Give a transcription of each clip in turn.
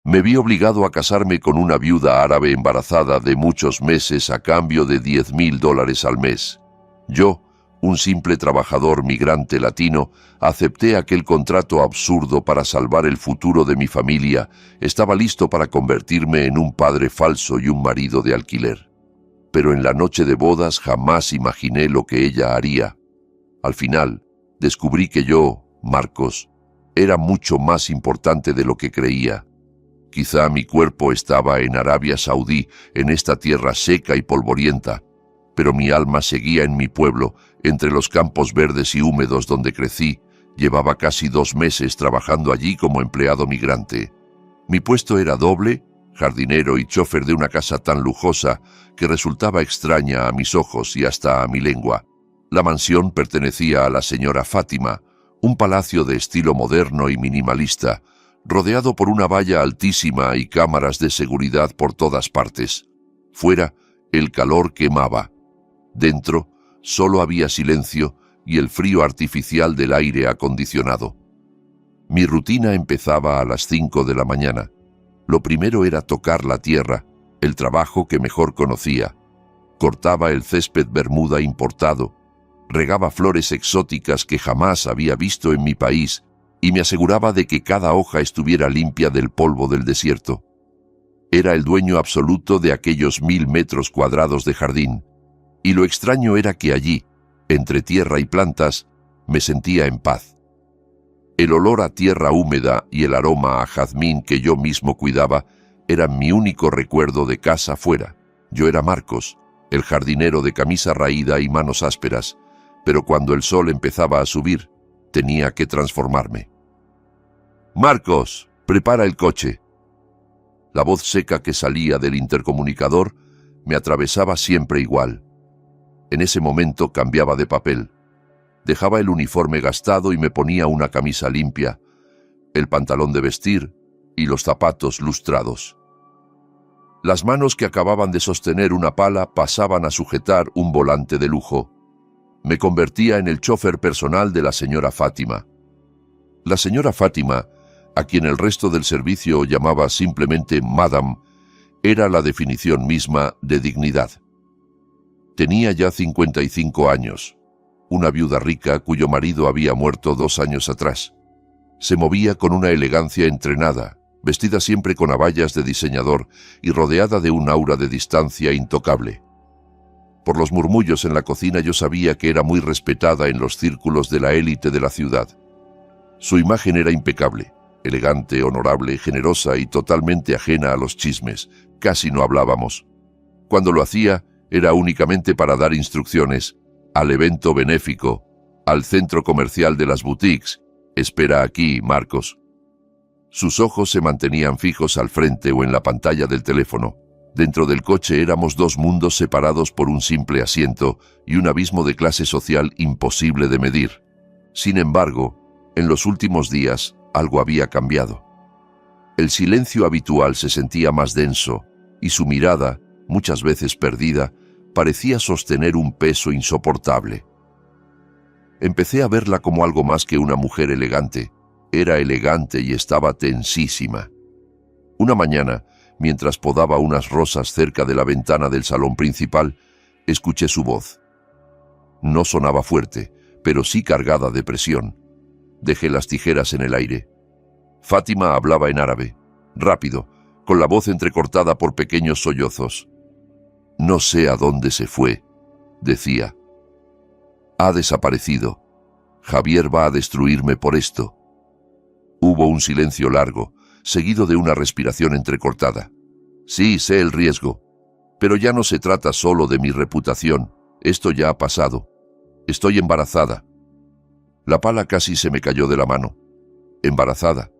Me vi obligado a casarme con una viuda árabe embarazada de muchos meses a cambio de $10,000 al mes. Yo, un simple trabajador migrante latino, acepté aquel contrato absurdo para salvar el futuro de mi familia. Estaba listo para convertirme en un padre falso y un marido de alquiler. Pero en la noche de bodas jamás imaginé lo que ella haría. Al final, descubrí que yo, Marcos, era mucho más importante de lo que creía. Quizá mi cuerpo estaba en Arabia Saudí, en esta tierra seca y polvorienta, pero mi alma seguía en mi pueblo, entre los campos verdes y húmedos donde crecí. Llevaba casi 2 meses trabajando allí como empleado migrante. Mi puesto era doble, jardinero y chofer de una casa tan lujosa que resultaba extraña a mis ojos y hasta a mi lengua. La mansión pertenecía a la señora Fátima, un palacio de estilo moderno y minimalista, rodeado por una valla altísima y cámaras de seguridad por todas partes. Fuera, el calor quemaba. Dentro, solo había silencio y el frío artificial del aire acondicionado. Mi rutina empezaba a las 5 de la mañana. Lo primero era tocar la tierra, el trabajo que mejor conocía. Cortaba el césped bermuda importado, regaba flores exóticas que jamás había visto en mi país y me aseguraba de que cada hoja estuviera limpia del polvo del desierto. Era el dueño absoluto de aquellos 1,000 metros cuadrados de jardín, y lo extraño era que allí, entre tierra y plantas, me sentía en paz. El olor a tierra húmeda y el aroma a jazmín que yo mismo cuidaba eran mi único recuerdo de casa fuera. Yo era Marcos, el jardinero de camisa raída y manos ásperas, pero cuando el sol empezaba a subir, tenía que transformarme. «Marcos, prepara el coche». La voz seca que salía del intercomunicador me atravesaba siempre igual. En ese momento cambiaba de papel. Dejaba el uniforme gastado y me ponía una camisa limpia, el pantalón de vestir y los zapatos lustrados. Las manos que acababan de sostener una pala pasaban a sujetar un volante de lujo. Me convertía en el chofer personal de la señora Fátima. La señora Fátima, a quien el resto del servicio llamaba simplemente Madame, era la definición misma de dignidad. Tenía ya 55 años, una viuda rica cuyo marido había muerto 2 años atrás. Se movía con una elegancia entrenada, vestida siempre con abayas de diseñador y rodeada de un aura de distancia intocable. Por los murmullos en la cocina yo sabía que era muy respetada en los círculos de la élite de la ciudad. Su imagen era impecable, elegante, honorable, generosa y totalmente ajena a los chismes. Casi no hablábamos. Cuando lo hacía, era únicamente para dar instrucciones, al evento benéfico, al centro comercial de las boutiques. «Espera aquí, Marcos». Sus ojos se mantenían fijos al frente o en la pantalla del teléfono. Dentro del coche éramos 2 mundos separados por un simple asiento y un abismo de clase social imposible de medir. Sin embargo, en los últimos días, algo había cambiado. El silencio habitual se sentía más denso y su mirada, muchas veces perdida, parecía sostener un peso insoportable. Empecé a verla como algo más que una mujer elegante. Era elegante y estaba tensísima. Una mañana, mientras podaba unas rosas cerca de la ventana del salón principal, escuché su voz. No sonaba fuerte, pero sí cargada de presión. Dejé las tijeras en el aire. Fátima hablaba en árabe, rápido, con la voz entrecortada por pequeños sollozos. «No sé a dónde se fue», decía. «Ha desaparecido. Javier va a destruirme por esto». Hubo un silencio largo, seguido de una respiración entrecortada. «Sí, sé el riesgo, pero ya no se trata solo de mi reputación. Esto ya ha pasado. Estoy embarazada». La pala casi se me cayó de la mano. Embarazada.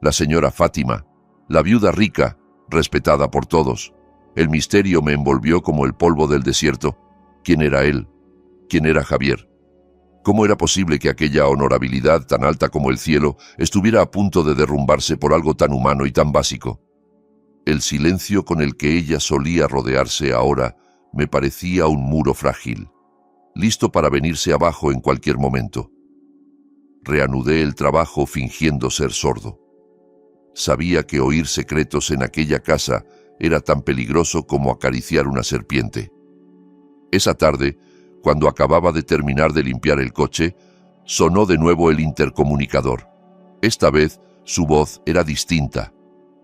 La señora Fátima, la viuda rica, respetada por todos. El misterio me envolvió como el polvo del desierto. ¿Quién era él? ¿Quién era Javier? ¿Cómo era posible que aquella honorabilidad tan alta como el cielo estuviera a punto de derrumbarse por algo tan humano y tan básico? El silencio con el que ella solía rodearse ahora me parecía un muro frágil, listo para venirse abajo en cualquier momento. Reanudé el trabajo fingiendo ser sordo. Sabía que oír secretos en aquella casa era tan peligroso como acariciar una serpiente. Esa tarde, cuando acababa de terminar de limpiar el coche, sonó de nuevo el intercomunicador. Esta vez su voz era distinta,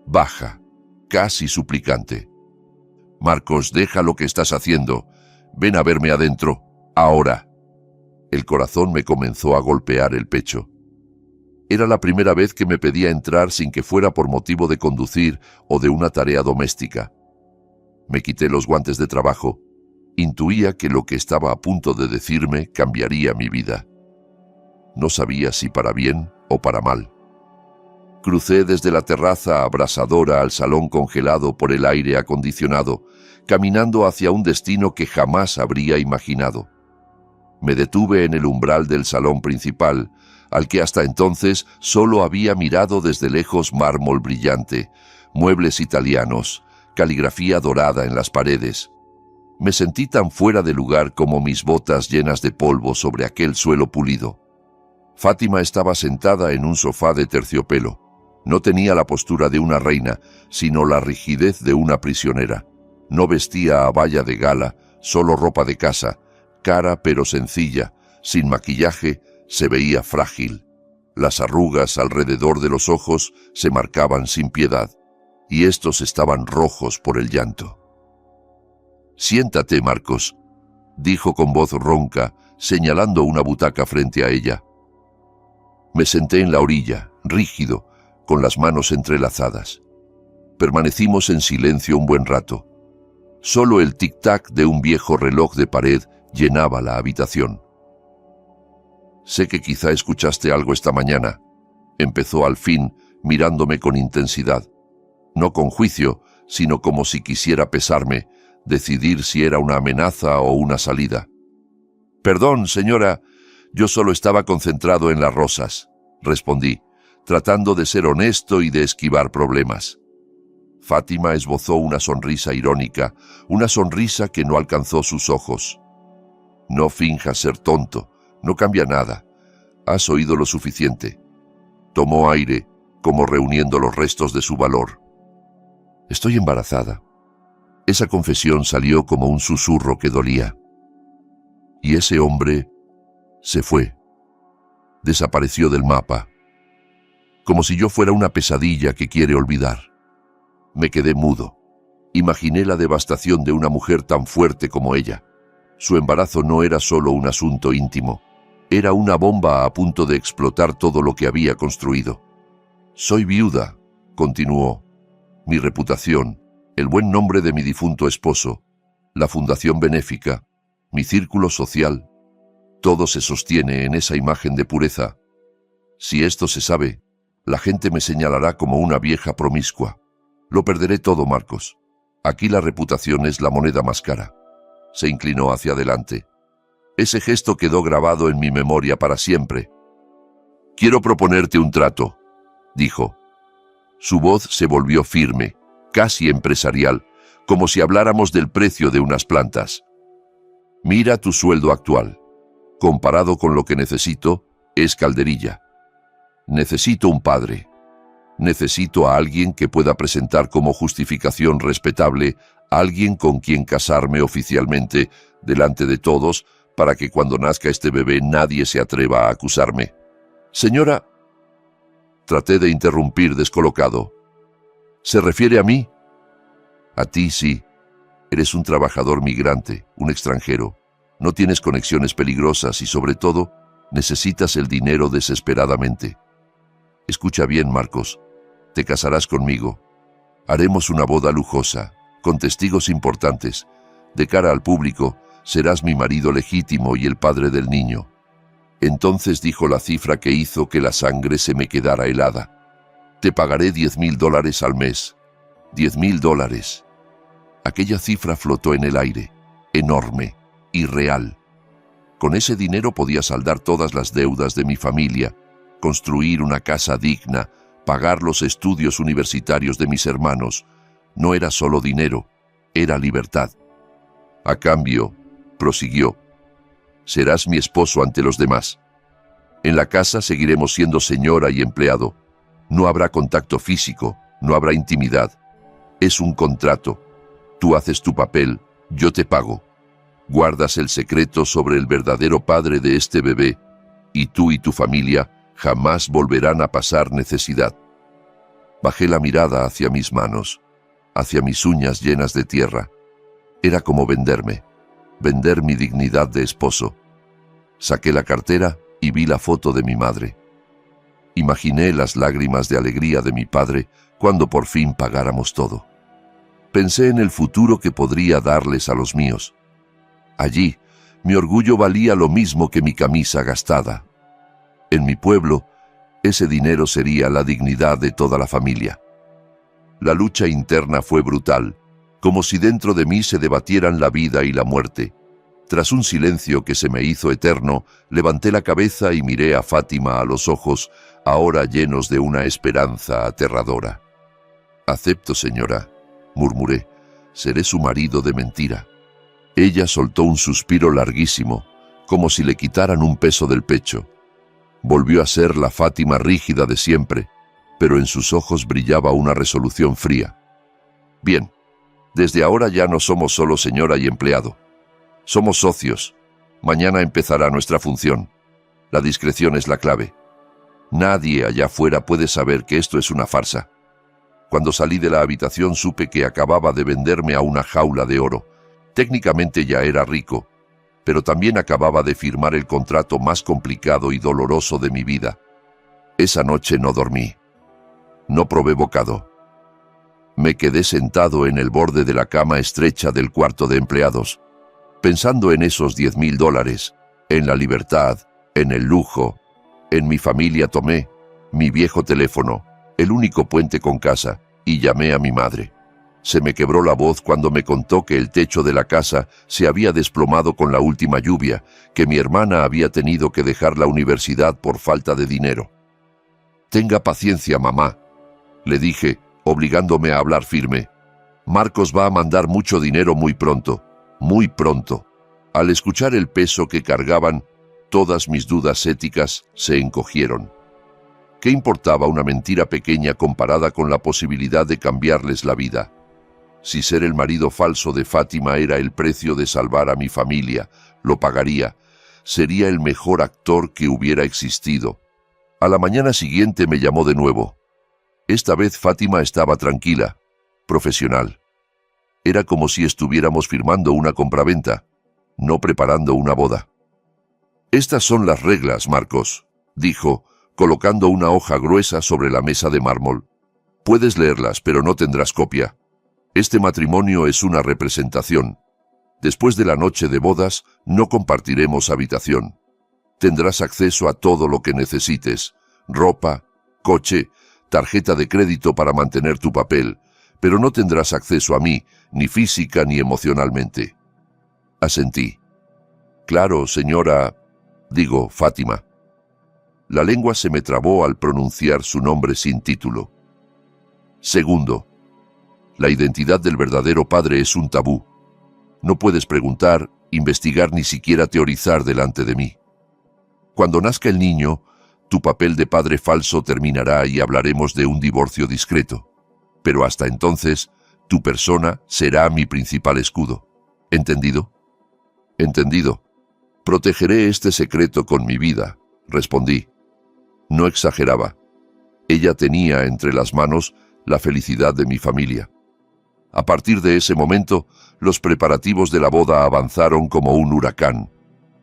baja, casi suplicante. «Marcos, deja lo que estás haciendo. Ven a verme adentro, ahora». El corazón me comenzó a golpear el pecho. Era la primera vez que me pedía entrar sin que fuera por motivo de conducir o de una tarea doméstica. Me quité los guantes de trabajo. Intuía que lo que estaba a punto de decirme cambiaría mi vida. No sabía si para bien o para mal. Crucé desde la terraza abrasadora al salón congelado por el aire acondicionado, caminando hacia un destino que jamás habría imaginado. Me detuve en el umbral del salón principal, al que hasta entonces solo había mirado desde lejos mármol brillante, muebles italianos, caligrafía dorada en las paredes. Me sentí tan fuera de lugar como mis botas llenas de polvo sobre aquel suelo pulido. Fátima estaba sentada en un sofá de terciopelo. No tenía la postura de una reina, sino la rigidez de una prisionera. No vestía abaya de gala, solo ropa de casa, cara pero sencilla, sin maquillaje, se veía frágil. Las arrugas alrededor de los ojos se marcaban sin piedad, y estos estaban rojos por el llanto. «Siéntate, Marcos», dijo con voz ronca, señalando una butaca frente a ella. Me senté en la orilla, rígido, con las manos entrelazadas. Permanecimos en silencio un buen rato. Solo el tic-tac de un viejo reloj de pared llenaba la habitación. «Sé que quizá escuchaste algo esta mañana», empezó al fin, mirándome con intensidad. No con juicio, sino como si quisiera pesarme, decidir si era una amenaza o una salida. «Perdón, señora, yo solo estaba concentrado en las rosas», respondí, tratando de ser honesto y de esquivar problemas. Fátima esbozó una sonrisa irónica, una sonrisa que no alcanzó sus ojos. «No finjas ser tonto, no cambia nada. Has oído lo suficiente». Tomó aire, como reuniendo los restos de su valor. «Estoy embarazada». Esa confesión salió como un susurro que dolía. Y ese hombre se fue. Desapareció del mapa. Como si yo fuera una pesadilla que quiere olvidar. Me quedé mudo. Imaginé la devastación de una mujer tan fuerte como ella. Su embarazo no era solo un asunto íntimo. Era una bomba a punto de explotar todo lo que había construido. «Soy viuda», continuó. «Mi reputación, el buen nombre de mi difunto esposo, la fundación benéfica, mi círculo social, todo se sostiene en esa imagen de pureza. Si esto se sabe, la gente me señalará como una vieja promiscua. Lo perderé todo, Marcos. Aquí la reputación es la moneda más cara». Se inclinó hacia adelante. Ese gesto quedó grabado en mi memoria para siempre. «Quiero proponerte un trato», dijo. Su voz se volvió firme, casi empresarial, como si habláramos del precio de unas plantas. «Mira tu sueldo actual. Comparado con lo que necesito, es calderilla. Necesito un padre. Necesito a alguien que pueda presentar como justificación respetable a alguien con quien casarme oficialmente delante de todos para que cuando nazca este bebé nadie se atreva a acusarme. Señora...» Traté de interrumpir descolocado. «¿Se refiere a mí?» «A ti sí. Eres un trabajador migrante, un extranjero. No tienes conexiones peligrosas y, sobre todo, necesitas el dinero desesperadamente. Escucha bien, Marcos. Te casarás conmigo. Haremos una boda lujosa, con testigos importantes. De cara al público, serás mi marido legítimo y el padre del niño». Entonces dijo la cifra que hizo que la sangre se me quedara helada. «Te pagaré $10,000 al mes». $10,000. Aquella cifra flotó en el aire, enorme, irreal. Con ese dinero podía saldar todas las deudas de mi familia, construir una casa digna, pagar los estudios universitarios de mis hermanos. No era solo dinero, era libertad. «A cambio», prosiguió, «serás mi esposo ante los demás. En la casa seguiremos siendo señora y empleado. No habrá contacto físico, no habrá intimidad. Es un contrato. Tú haces tu papel, yo te pago. Guardas el secreto sobre el verdadero padre de este bebé, y tú y tu familia jamás volverán a pasar necesidad. Bajé la mirada hacia mis manos, hacia mis uñas llenas de tierra. Era como venderme, vender mi dignidad de esposo. Saqué la cartera y vi la foto de mi madre. Imaginé las lágrimas de alegría de mi padre cuando por fin pagáramos todo. Pensé en el futuro que podría darles a los míos. Allí, mi orgullo valía lo mismo que mi camisa gastada. En mi pueblo, ese dinero sería la dignidad de toda la familia. La lucha interna fue brutal, como si dentro de mí se debatieran la vida y la muerte. Tras un silencio que se me hizo eterno, levanté la cabeza y miré a Fátima a los ojos, ahora llenos de una esperanza aterradora. «Acepto, señora», murmuré, «seré su marido de mentira». Ella soltó un suspiro larguísimo, como si le quitaran un peso del pecho. Volvió a ser la Fátima rígida de siempre, pero en sus ojos brillaba una resolución fría. «Bien, desde ahora ya no somos solo señora y empleado. Somos socios. Mañana empezará nuestra función. La discreción es la clave. Nadie allá afuera puede saber que esto es una farsa». Cuando salí de la habitación supe que acababa de venderme a una jaula de oro. Técnicamente ya era rico, pero también acababa de firmar el contrato más complicado y doloroso de mi vida. Esa noche no dormí. No probé bocado. Me quedé sentado en el borde de la cama estrecha del cuarto de empleados, pensando en esos $10,000, en la libertad, en el lujo, en mi familia. Tomé mi viejo teléfono, el único puente con casa, y llamé a mi madre. Se me quebró la voz cuando me contó que el techo de la casa se había desplomado con la última lluvia, que mi hermana había tenido que dejar la universidad por falta de dinero. «Tenga paciencia, mamá», le dije, obligándome a hablar firme. «Marcos va a mandar mucho dinero muy pronto, muy pronto». Al escuchar el peso que cargaban, todas mis dudas éticas se encogieron. ¿Qué importaba una mentira pequeña comparada con la posibilidad de cambiarles la vida? Si ser el marido falso de Fátima era el precio de salvar a mi familia, lo pagaría. Sería el mejor actor que hubiera existido. A la mañana siguiente me llamó de nuevo. Esta vez Fátima estaba tranquila, profesional. Era como si estuviéramos firmando una compraventa, no preparando una boda. «Estas son las reglas, Marcos», dijo, colocando una hoja gruesa sobre la mesa de mármol. «Puedes leerlas, pero no tendrás copia. Este matrimonio es una representación. Después de la noche de bodas, no compartiremos habitación. Tendrás acceso a todo lo que necesites: ropa, coche, tarjeta de crédito para mantener tu papel, pero no tendrás acceso a mí, ni física ni emocionalmente». Asentí. «Claro, señora», digo, Fátima. La lengua se me trabó al pronunciar su nombre sin título. Segundo, la identidad del verdadero padre es un tabú. No puedes preguntar, investigar ni siquiera teorizar delante de mí. Cuando nazca el niño, tu papel de padre falso terminará y hablaremos de un divorcio discreto. Pero hasta entonces, tu persona será mi principal escudo. ¿Entendido? Entendido. Protegeré este secreto con mi vida, respondí. No exageraba. Ella tenía entre las manos la felicidad de mi familia. A partir de ese momento, los preparativos de la boda avanzaron como un huracán.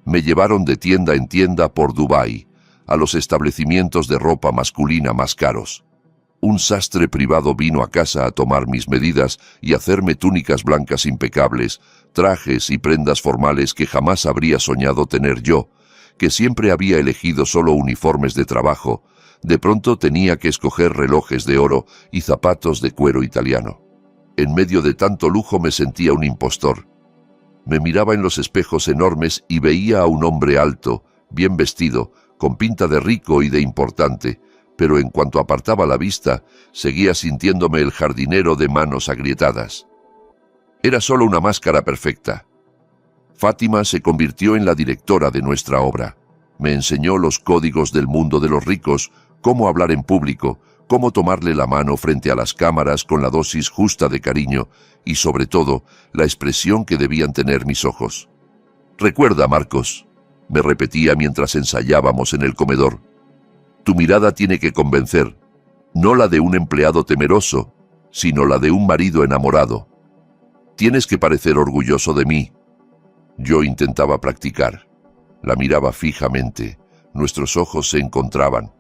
Me llevaron de tienda en tienda por Dubái, a los establecimientos de ropa masculina más caros. Un sastre privado vino a casa a tomar mis medidas y hacerme túnicas blancas impecables, trajes y prendas formales que jamás habría soñado tener yo, que siempre había elegido solo uniformes de trabajo. De pronto tenía que escoger relojes de oro y zapatos de cuero italiano. En medio de tanto lujo me sentía un impostor. Me miraba en los espejos enormes y veía a un hombre alto, bien vestido, con pinta de rico y de importante, pero en cuanto apartaba la vista, seguía sintiéndome el jardinero de manos agrietadas. Era solo una máscara perfecta. Fátima se convirtió en la directora de nuestra obra. Me enseñó los códigos del mundo de los ricos, cómo hablar en público, cómo tomarle la mano frente a las cámaras con la dosis justa de cariño y, sobre todo, la expresión que debían tener mis ojos. «Recuerda, Marcos», me repetía mientras ensayábamos en el comedor, «tu mirada tiene que convencer, no la de un empleado temeroso, sino la de un marido enamorado. Tienes que parecer orgulloso de mí». Yo intentaba practicar. La miraba fijamente. Nuestros ojos se encontraban.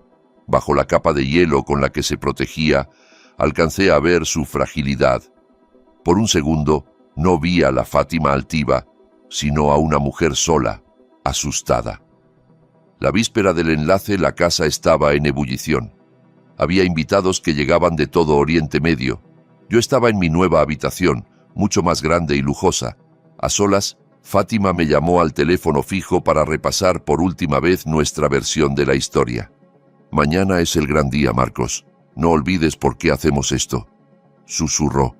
Bajo la capa de hielo con la que se protegía, alcancé a ver su fragilidad. Por un segundo, no vi a la Fátima altiva, sino a una mujer sola, asustada. La víspera del enlace la casa estaba en ebullición. Había invitados que llegaban de todo Oriente Medio. Yo estaba en mi nueva habitación, mucho más grande y lujosa. A solas, Fátima me llamó al teléfono fijo para repasar por última vez nuestra versión de la historia. «Mañana es el gran día, Marcos. No olvides por qué hacemos esto», susurró.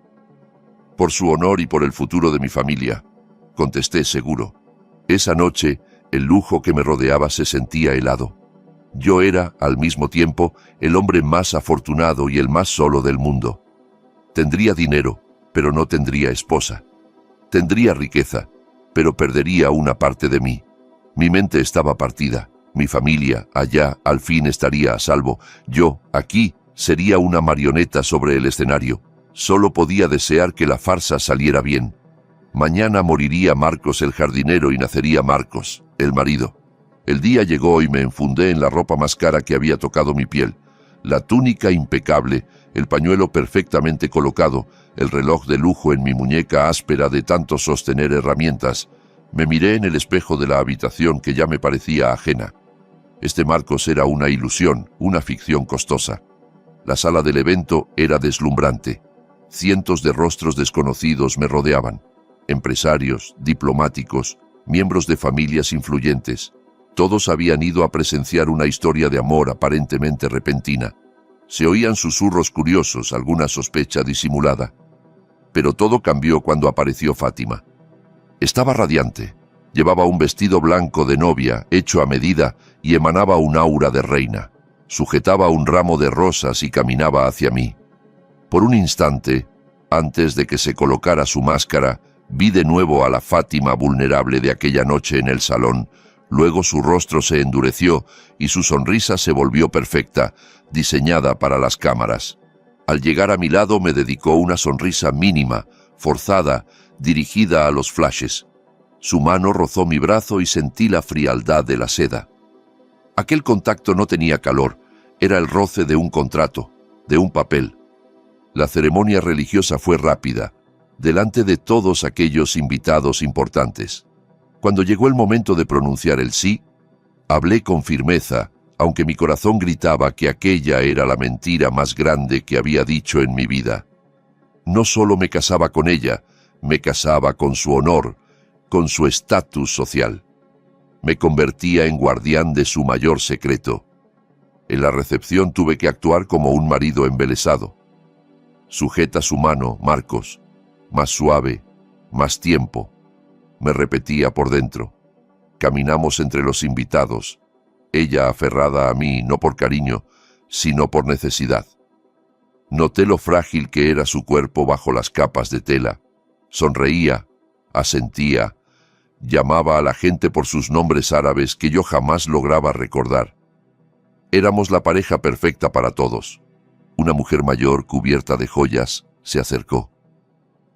«Por su honor y por el futuro de mi familia», contesté seguro. Esa noche, el lujo que me rodeaba se sentía helado. Yo era, al mismo tiempo, el hombre más afortunado y el más solo del mundo. Tendría dinero, pero no tendría esposa. Tendría riqueza, pero perdería una parte de mí. Mi mente estaba partida. Mi familia, allá, al fin estaría a salvo. Yo, aquí, sería una marioneta sobre el escenario. Solo podía desear que la farsa saliera bien. Mañana moriría Marcos el jardinero y nacería Marcos, el marido. El día llegó y me enfundé en la ropa más cara que había tocado mi piel. La túnica impecable, el pañuelo perfectamente colocado, el reloj de lujo en mi muñeca áspera de tanto sostener herramientas. Me miré en el espejo de la habitación que ya me parecía ajena. Este Marcos era una ilusión, una ficción costosa. La sala del evento era deslumbrante. Cientos de rostros desconocidos me rodeaban. Empresarios, diplomáticos, miembros de familias influyentes. Todos habían ido a presenciar una historia de amor aparentemente repentina. Se oían susurros curiosos, alguna sospecha disimulada. Pero todo cambió cuando apareció Fátima. Estaba radiante. Llevaba un vestido blanco de novia, hecho a medida, y emanaba un aura de reina. Sujetaba un ramo de rosas y caminaba hacia mí. Por un instante, antes de que se colocara su máscara, vi de nuevo a la Fátima vulnerable de aquella noche en el salón. Luego su rostro se endureció y su sonrisa se volvió perfecta, diseñada para las cámaras. Al llegar a mi lado me dedicó una sonrisa mínima, forzada, dirigida a los flashes. Su mano rozó mi brazo y sentí la frialdad de la seda. Aquel contacto no tenía calor, era el roce de un contrato, de un papel. La ceremonia religiosa fue rápida, delante de todos aquellos invitados importantes. Cuando llegó el momento de pronunciar el sí, hablé con firmeza, aunque mi corazón gritaba que aquella era la mentira más grande que había dicho en mi vida. No solo me casaba con ella, me casaba con su honor, con su estatus social. Me convertía en guardián de su mayor secreto. En la recepción tuve que actuar como un marido embelesado. «Sujeta su mano, Marcos, más suave, más tiempo», me repetía por dentro. Caminamos entre los invitados, ella aferrada a mí no por cariño, sino por necesidad. Noté lo frágil que era su cuerpo bajo las capas de tela. Sonreía, asentía, llamaba a la gente por sus nombres árabes que yo jamás lograba recordar. Éramos la pareja perfecta para todos. Una mujer mayor, cubierta de joyas, se acercó.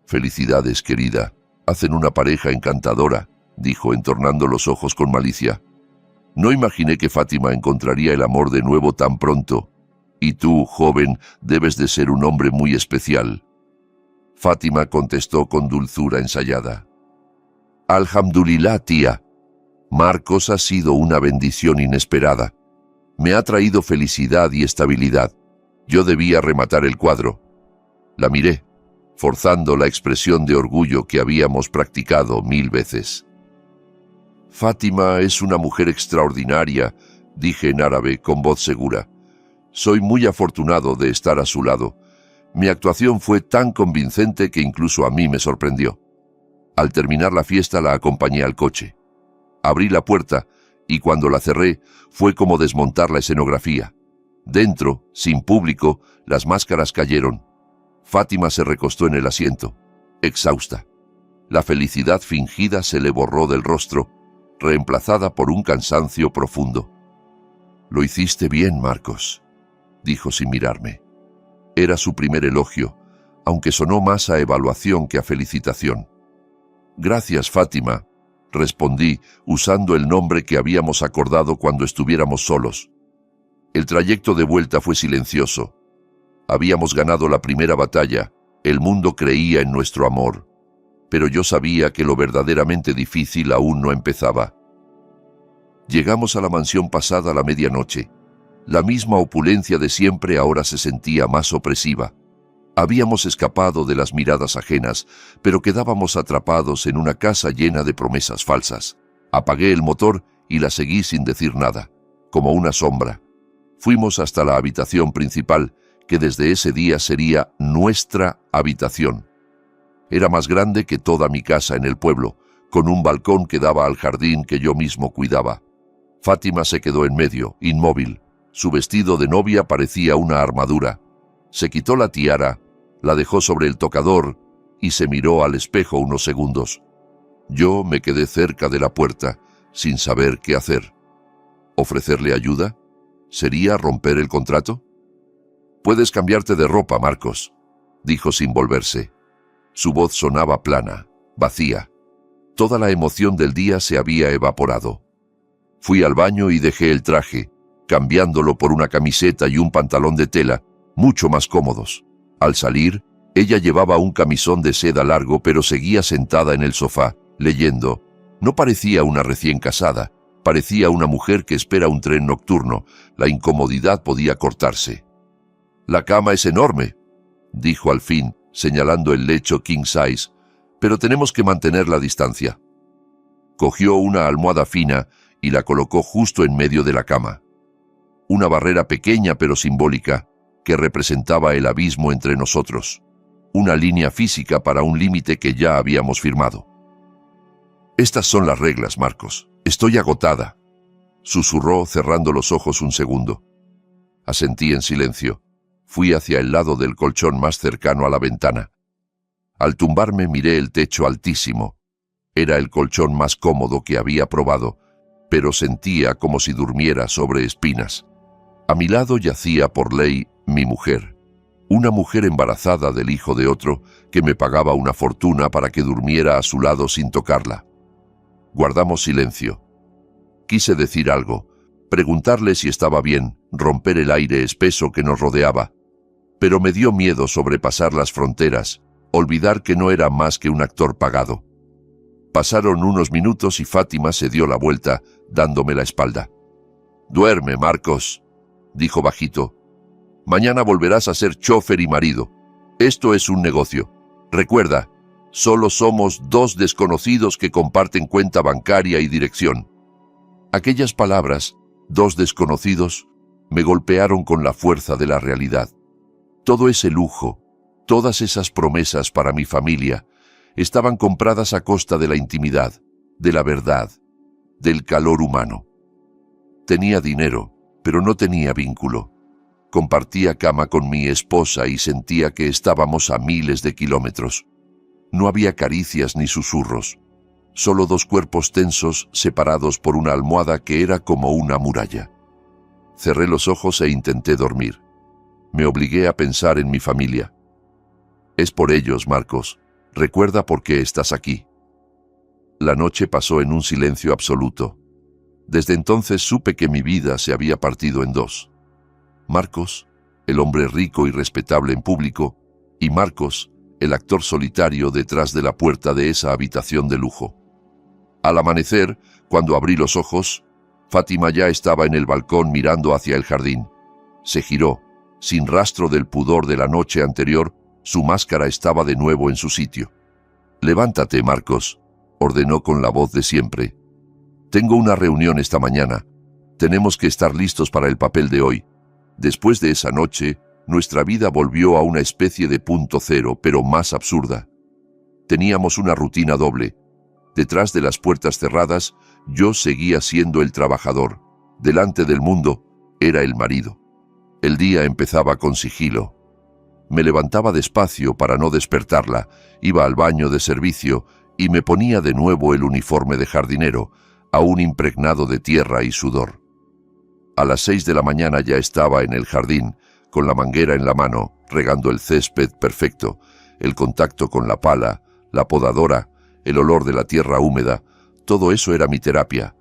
«Felicidades, querida. Hacen una pareja encantadora», dijo, entornando los ojos con malicia. No imaginé que Fátima encontraría el amor de nuevo tan pronto. «Y tú, joven, debes de ser un hombre muy especial». Fátima contestó con dulzura ensayada. «Alhamdulillah, tía. Marcos ha sido una bendición inesperada. Me ha traído felicidad y estabilidad. Yo debía rematar el cuadro». La miré, forzando la expresión de orgullo que habíamos practicado 1000 veces. «Fátima es una mujer extraordinaria», dije en árabe con voz segura. «Soy muy afortunado de estar a su lado. Mi actuación fue tan convincente que incluso a mí me sorprendió». Al terminar la fiesta la acompañé al coche. Abrí la puerta y cuando la cerré fue como desmontar la escenografía. Dentro, sin público, las máscaras cayeron. Fátima se recostó en el asiento, exhausta. La felicidad fingida se le borró del rostro, reemplazada por un cansancio profundo. «Lo hiciste bien, Marcos», dijo sin mirarme. Era su primer elogio, aunque sonó más a evaluación que a felicitación. «Gracias, Fátima», respondí, usando el nombre que habíamos acordado cuando estuviéramos solos. El trayecto de vuelta fue silencioso. Habíamos ganado la primera batalla, el mundo creía en nuestro amor, pero yo sabía que lo verdaderamente difícil aún no empezaba. Llegamos a la mansión pasada la medianoche. La misma opulencia de siempre ahora se sentía más opresiva. Habíamos escapado de las miradas ajenas, pero quedábamos atrapados en una casa llena de promesas falsas. Apagué el motor y la seguí sin decir nada, como una sombra. Fuimos hasta la habitación principal, que desde ese día sería nuestra habitación. Era más grande que toda mi casa en el pueblo, con un balcón que daba al jardín que yo mismo cuidaba. Fátima se quedó en medio, inmóvil. Su vestido de novia parecía una armadura. Se quitó la tiara, la dejó sobre el tocador y se miró al espejo unos segundos. Yo me quedé cerca de la puerta, sin saber qué hacer. ¿Ofrecerle ayuda? ¿Sería romper el contrato? «Puedes cambiarte de ropa, Marcos», dijo sin volverse. Su voz sonaba plana, vacía. Toda la emoción del día se había evaporado. Fui al baño y dejé el traje, cambiándolo por una camiseta y un pantalón de tela, mucho más cómodos. Al salir, ella llevaba un camisón de seda largo, pero seguía sentada en el sofá, leyendo. No parecía una recién casada, parecía una mujer que espera un tren nocturno. La incomodidad podía cortarse. «La cama es enorme», dijo al fin, señalando el lecho king size, «pero tenemos que mantener la distancia». Cogió una almohada fina y la colocó justo en medio de la cama. Una barrera pequeña pero simbólica, que representaba el abismo entre nosotros. Una línea física para un límite que ya habíamos firmado. «Estas son las reglas, Marcos. Estoy agotada», susurró cerrando los ojos un segundo. Asentí en silencio. Fui hacia el lado del colchón más cercano a la ventana. Al tumbarme miré el techo altísimo. Era el colchón más cómodo que había probado, pero sentía como si durmiera sobre espinas. A mi lado yacía por ley mi mujer, una mujer embarazada del hijo de otro que me pagaba una fortuna para que durmiera a su lado sin tocarla. Guardamos silencio. Quise decir algo, preguntarle si estaba bien, romper el aire espeso que nos rodeaba, pero me dio miedo sobrepasar las fronteras, olvidar que no era más que un actor pagado. Pasaron unos minutos y Fátima se dio la vuelta, dándome la espalda. «Duerme, Marcos», dijo bajito. «Mañana volverás a ser chofer y marido. Esto es un negocio. Recuerda, solo somos dos desconocidos que comparten cuenta bancaria y dirección». Aquellas palabras, dos desconocidos, me golpearon con la fuerza de la realidad. Todo ese lujo, todas esas promesas para mi familia, estaban compradas a costa de la intimidad, de la verdad, del calor humano. Tenía dinero, pero no tenía vínculo. Compartía cama con mi esposa y sentía que estábamos a miles de kilómetros. No había caricias ni susurros, solo dos cuerpos tensos separados por una almohada que era como una muralla. Cerré los ojos e intenté dormir. Me obligué a pensar en mi familia. «Es por ellos, Marcos. Recuerda por qué estás aquí». La noche pasó en un silencio absoluto. Desde entonces supe que mi vida se había partido en dos. Marcos, el hombre rico y respetable en público, y Marcos, el actor solitario detrás de la puerta de esa habitación de lujo. Al amanecer, cuando abrí los ojos, Fátima ya estaba en el balcón mirando hacia el jardín. Se giró. Sin rastro del pudor de la noche anterior, su máscara estaba de nuevo en su sitio. «Levántate, Marcos», ordenó con la voz de siempre. «Tengo una reunión esta mañana. Tenemos que estar listos para el papel de hoy». Después de esa noche, nuestra vida volvió a una especie de punto cero, pero más absurda. Teníamos una rutina doble. Detrás de las puertas cerradas, yo seguía siendo el trabajador. Delante del mundo, era el marido. El día empezaba con sigilo. Me levantaba despacio para no despertarla, iba al baño de servicio y me ponía de nuevo el uniforme de jardinero, aún impregnado de tierra y sudor. A las 6 de la mañana ya estaba en el jardín, con la manguera en la mano, regando el césped perfecto, el contacto con la pala, la podadora, el olor de la tierra húmeda. Todo eso era mi terapia.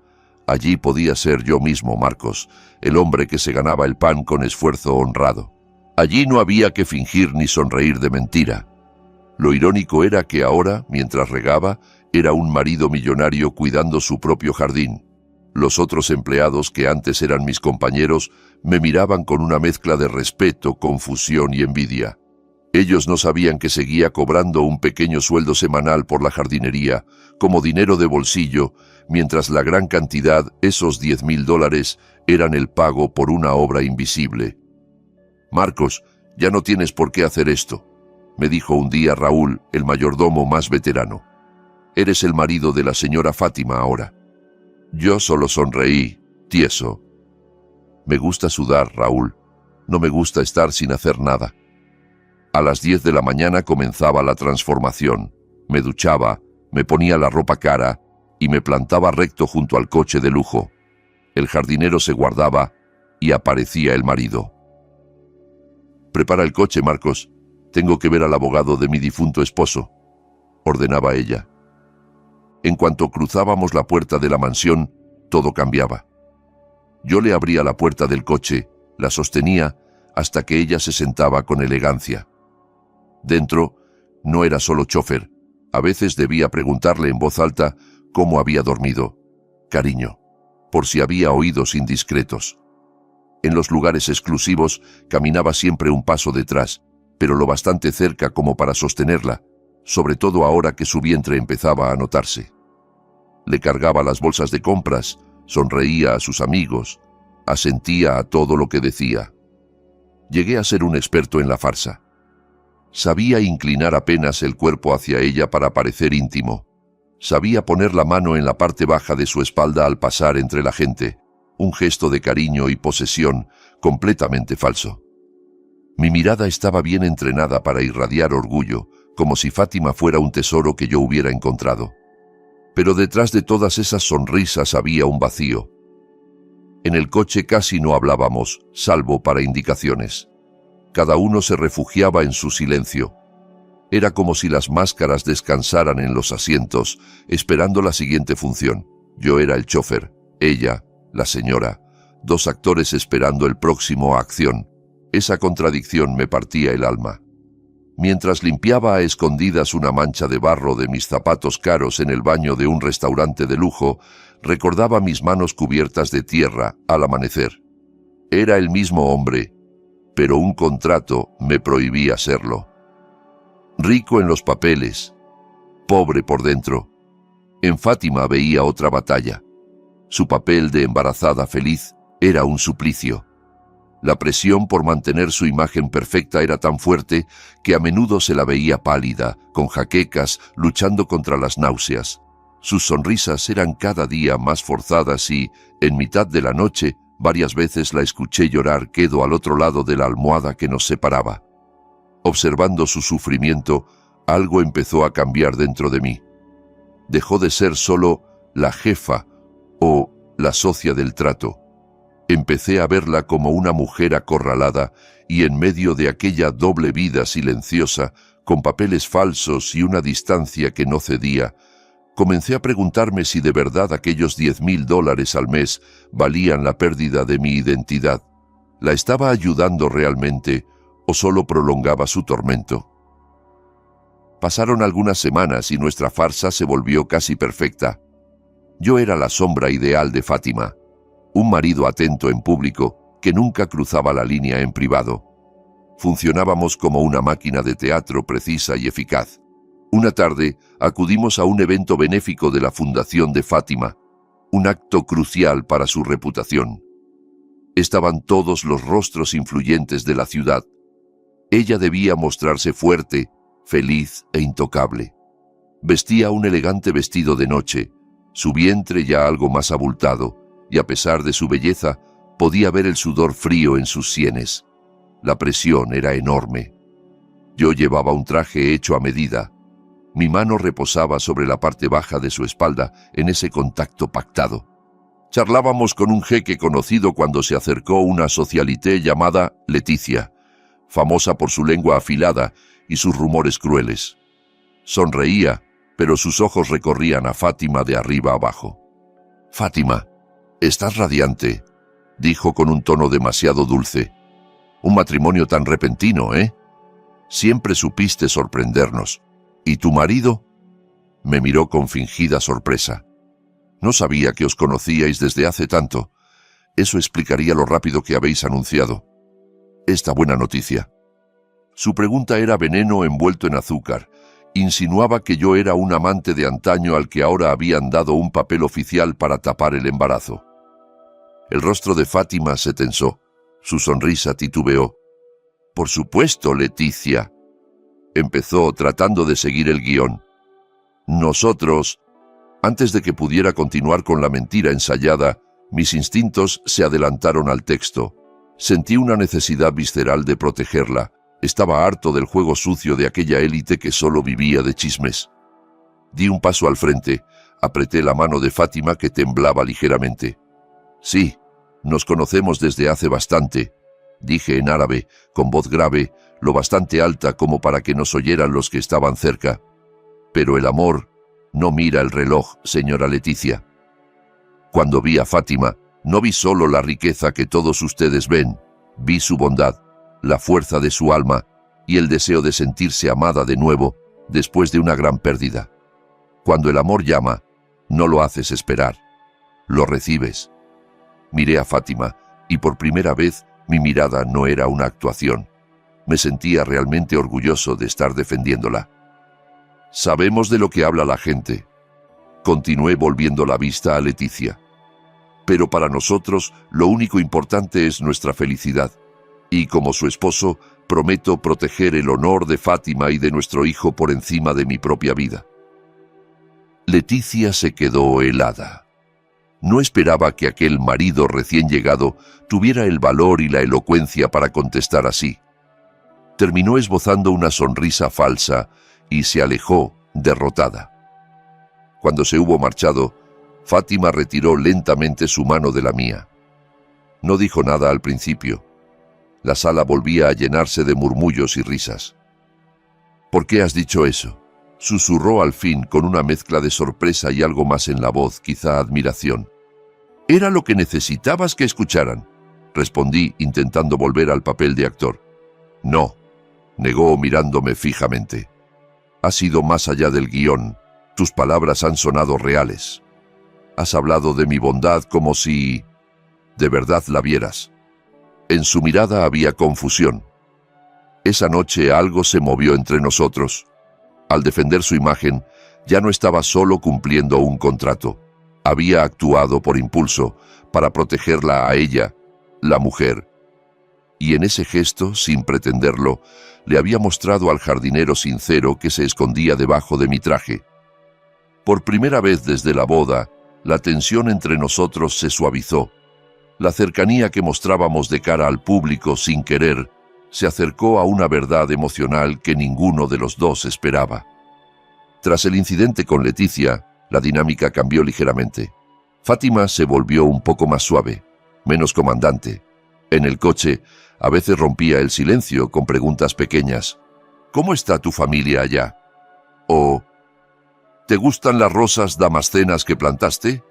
Allí podía ser yo mismo, Marcos, el hombre que se ganaba el pan con esfuerzo honrado. Allí no había que fingir ni sonreír de mentira. Lo irónico era que ahora, mientras regaba, era un marido millonario cuidando su propio jardín. Los otros empleados, que antes eran mis compañeros, me miraban con una mezcla de respeto, confusión y envidia. Ellos no sabían que seguía cobrando un pequeño sueldo semanal por la jardinería, como dinero de bolsillo, mientras la gran cantidad, esos $10,000, eran el pago por una obra invisible. «Marcos, ya no tienes por qué hacer esto», me dijo un día Raúl, el mayordomo más veterano. «Eres el marido de la señora Fátima ahora». Yo solo sonreí, tieso. Me gusta sudar, Raúl. No me gusta estar sin hacer nada. A las 10 de la mañana comenzaba la transformación. Me duchaba, me ponía la ropa cara y me plantaba recto junto al coche de lujo. El jardinero se guardaba y aparecía el marido. «Prepara el coche, Marcos. Tengo que ver al abogado de mi difunto esposo», ordenaba ella. En cuanto cruzábamos la puerta de la mansión, todo cambiaba. Yo le abría la puerta del coche, la sostenía hasta que ella se sentaba con elegancia. Dentro no era solo chofer. A veces debía preguntarle en voz alta cómo había dormido. Cariño, por si había oídos indiscretos. En los lugares exclusivos caminaba siempre un paso detrás, pero lo bastante cerca como para sostenerla, sobre todo ahora que su vientre empezaba a notarse. Le cargaba las bolsas de compras, sonreía a sus amigos, asentía a todo lo que decía. Llegué a ser un experto en la farsa. Sabía inclinar apenas el cuerpo hacia ella para parecer íntimo. Sabía poner la mano en la parte baja de su espalda al pasar entre la gente, un gesto de cariño y posesión completamente falso. Mi mirada estaba bien entrenada para irradiar orgullo, como si Fátima fuera un tesoro que yo hubiera encontrado. Pero detrás de todas esas sonrisas había un vacío. En el coche casi no hablábamos, salvo para indicaciones. Cada uno se refugiaba en su silencio. Era como si las máscaras descansaran en los asientos, esperando la siguiente función. Yo era el chofer, ella, la señora, dos actores esperando el próximo acción. Esa contradicción me partía el alma. Mientras limpiaba a escondidas una mancha de barro de mis zapatos caros en el baño de un restaurante de lujo, recordaba mis manos cubiertas de tierra al amanecer. Era el mismo hombre, pero un contrato me prohibía serlo. Rico en los papeles, pobre por dentro. En Fátima veía otra batalla. Su papel de embarazada feliz era un suplicio. La presión por mantener su imagen perfecta era tan fuerte que a menudo se la veía pálida, con jaquecas, luchando contra las náuseas. Sus sonrisas eran cada día más forzadas y, en mitad de la noche, varias veces la escuché llorar quedo al otro lado de la almohada que nos separaba. Observando su sufrimiento, algo empezó a cambiar dentro de mí. Dejó de ser solo la jefa o la socia del trato. Empecé a verla como una mujer acorralada y en medio de aquella doble vida silenciosa, con papeles falsos y una distancia que no cedía, comencé a preguntarme si de verdad aquellos $10,000 al mes valían la pérdida de mi identidad. ¿La estaba ayudando realmente o solo prolongaba su tormento? Pasaron algunas semanas y nuestra farsa se volvió casi perfecta. Yo era la sombra ideal de Fátima. Un marido atento en público que nunca cruzaba la línea en privado. Funcionábamos como una máquina de teatro precisa y eficaz. Una tarde acudimos a un evento benéfico de la Fundación de Fátima, un acto crucial para su reputación. Estaban todos los rostros influyentes de la ciudad. Ella debía mostrarse fuerte, feliz e intocable. Vestía un elegante vestido de noche, su vientre ya algo más abultado, y a pesar de su belleza, podía ver el sudor frío en sus sienes. La presión era enorme. Yo llevaba un traje hecho a medida. Mi mano reposaba sobre la parte baja de su espalda en ese contacto pactado. Charlábamos con un jeque conocido cuando se acercó una socialité llamada Leticia, famosa por su lengua afilada y sus rumores crueles. Sonreía, pero sus ojos recorrían a Fátima de arriba abajo. «Fátima, estás radiante», dijo con un tono demasiado dulce. «Un matrimonio tan repentino, ¿eh? Siempre supiste sorprendernos. ¿Y tu marido?» Me miró con fingida sorpresa. «No sabía que os conocíais desde hace tanto. Eso explicaría lo rápido que habéis anunciado esta buena noticia». Su pregunta era veneno envuelto en azúcar. Insinuaba que yo era un amante de antaño al que ahora habían dado un papel oficial para tapar el embarazo. El rostro de Fátima se tensó. Su sonrisa titubeó. «Por supuesto, Leticia», empezó tratando de seguir el guión. «Nosotros...». Antes de que pudiera continuar con la mentira ensayada, mis instintos se adelantaron al texto. Sentí una necesidad visceral de protegerla. Estaba harto del juego sucio de aquella élite que solo vivía de chismes. Di un paso al frente, apreté la mano de Fátima que temblaba ligeramente. «Sí, nos conocemos desde hace bastante», dije en árabe, con voz grave, lo bastante alta como para que nos oyeran los que estaban cerca. «Pero el amor no mira el reloj, señora Leticia». Cuando vi a Fátima, no vi solo la riqueza que todos ustedes ven, vi su bondad, la fuerza de su alma y el deseo de sentirse amada de nuevo después de una gran pérdida. Cuando el amor llama, no lo haces esperar, lo recibes. Miré a Fátima y por primera vez mi mirada no era una actuación. Me sentía realmente orgulloso de estar defendiéndola. «Sabemos de lo que habla la gente», continué volviendo la vista a Leticia. «Pero para nosotros lo único importante es nuestra felicidad. Y como su esposo, prometo proteger el honor de Fátima y de nuestro hijo por encima de mi propia vida». Leticia se quedó helada. No esperaba que aquel marido recién llegado tuviera el valor y la elocuencia para contestar así. Terminó esbozando una sonrisa falsa y se alejó, derrotada. Cuando se hubo marchado, Fátima retiró lentamente su mano de la mía. No dijo nada al principio. La sala volvía a llenarse de murmullos y risas. «¿Por qué has dicho eso?», susurró al fin con una mezcla de sorpresa y algo más en la voz, quizá admiración. «Era lo que necesitabas que escucharan», respondí intentando volver al papel de actor. «No», negó mirándome fijamente. «Has ido más allá del guión. Tus palabras han sonado reales. Has hablado de mi bondad como si de verdad la vieras». En su mirada había confusión. Esa noche algo se movió entre nosotros. Al defender su imagen, ya no estaba solo cumpliendo un contrato. Había actuado por impulso, para protegerla a ella, la mujer. Y en ese gesto, sin pretenderlo, le había mostrado al jardinero sincero que se escondía debajo de mi traje. Por primera vez desde la boda, la tensión entre nosotros se suavizó. La cercanía que mostrábamos de cara al público sin querer se acercó a una verdad emocional que ninguno de los dos esperaba. Tras el incidente con Leticia, la dinámica cambió ligeramente. Fátima se volvió un poco más suave, menos comandante. En el coche, a veces rompía el silencio con preguntas pequeñas. «¿Cómo está tu familia allá?», o «¿te gustan las rosas damascenas que plantaste?».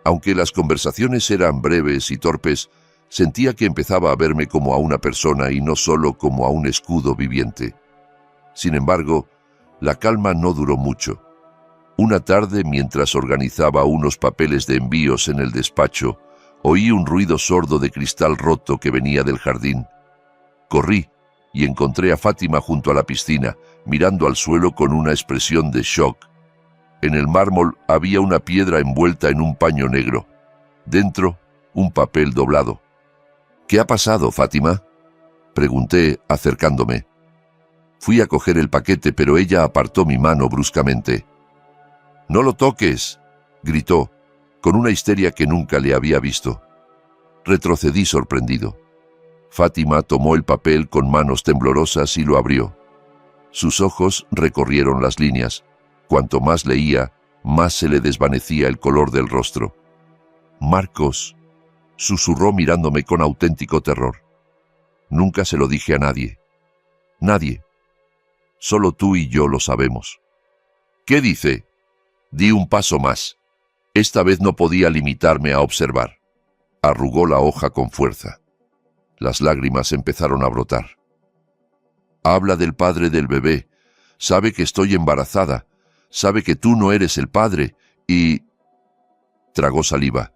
Aunque las conversaciones eran breves y torpes, sentía que empezaba a verme como a una persona y no solo como a un escudo viviente. Sin embargo, la calma no duró mucho. Una tarde, mientras organizaba unos papeles de envíos en el despacho, oí un ruido sordo de cristal roto que venía del jardín. Corrí y encontré a Fátima junto a la piscina, mirando al suelo con una expresión de shock. En el mármol había una piedra envuelta en un paño negro. Dentro, un papel doblado. «¿Qué ha pasado, Fátima?», pregunté, acercándome. Fui a coger el paquete, pero ella apartó mi mano bruscamente. «No lo toques», gritó, con una histeria que nunca le había visto. Retrocedí sorprendido. Fátima tomó el papel con manos temblorosas y lo abrió. Sus ojos recorrieron las líneas. Cuanto más leía, más se le desvanecía el color del rostro. «Marcos», susurró mirándome con auténtico terror. «Nunca se lo dije a nadie. Nadie. Solo tú y yo lo sabemos». «¿Qué dice?» Di un paso más. Esta vez no podía limitarme a observar. Arrugó la hoja con fuerza. Las lágrimas empezaron a brotar. «Habla del padre del bebé. Sabe que estoy embarazada. Sabe que tú no eres el padre y...» Tragó saliva.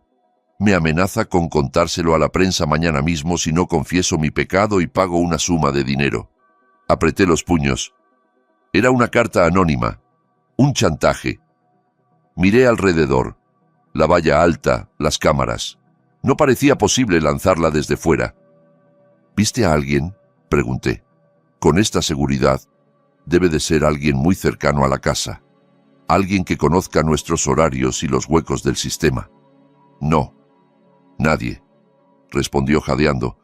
«Me amenaza con contárselo a la prensa mañana mismo si no confieso mi pecado y pago una suma de dinero». Apreté los puños. Era una carta anónima. Un chantaje. Miré alrededor. La valla alta, las cámaras. No parecía posible lanzarla desde fuera. «¿Viste a alguien?», pregunté. «Con esta seguridad, debe de ser alguien muy cercano a la casa. Alguien que conozca nuestros horarios y los huecos del sistema». «No, nadie», respondió jadeando.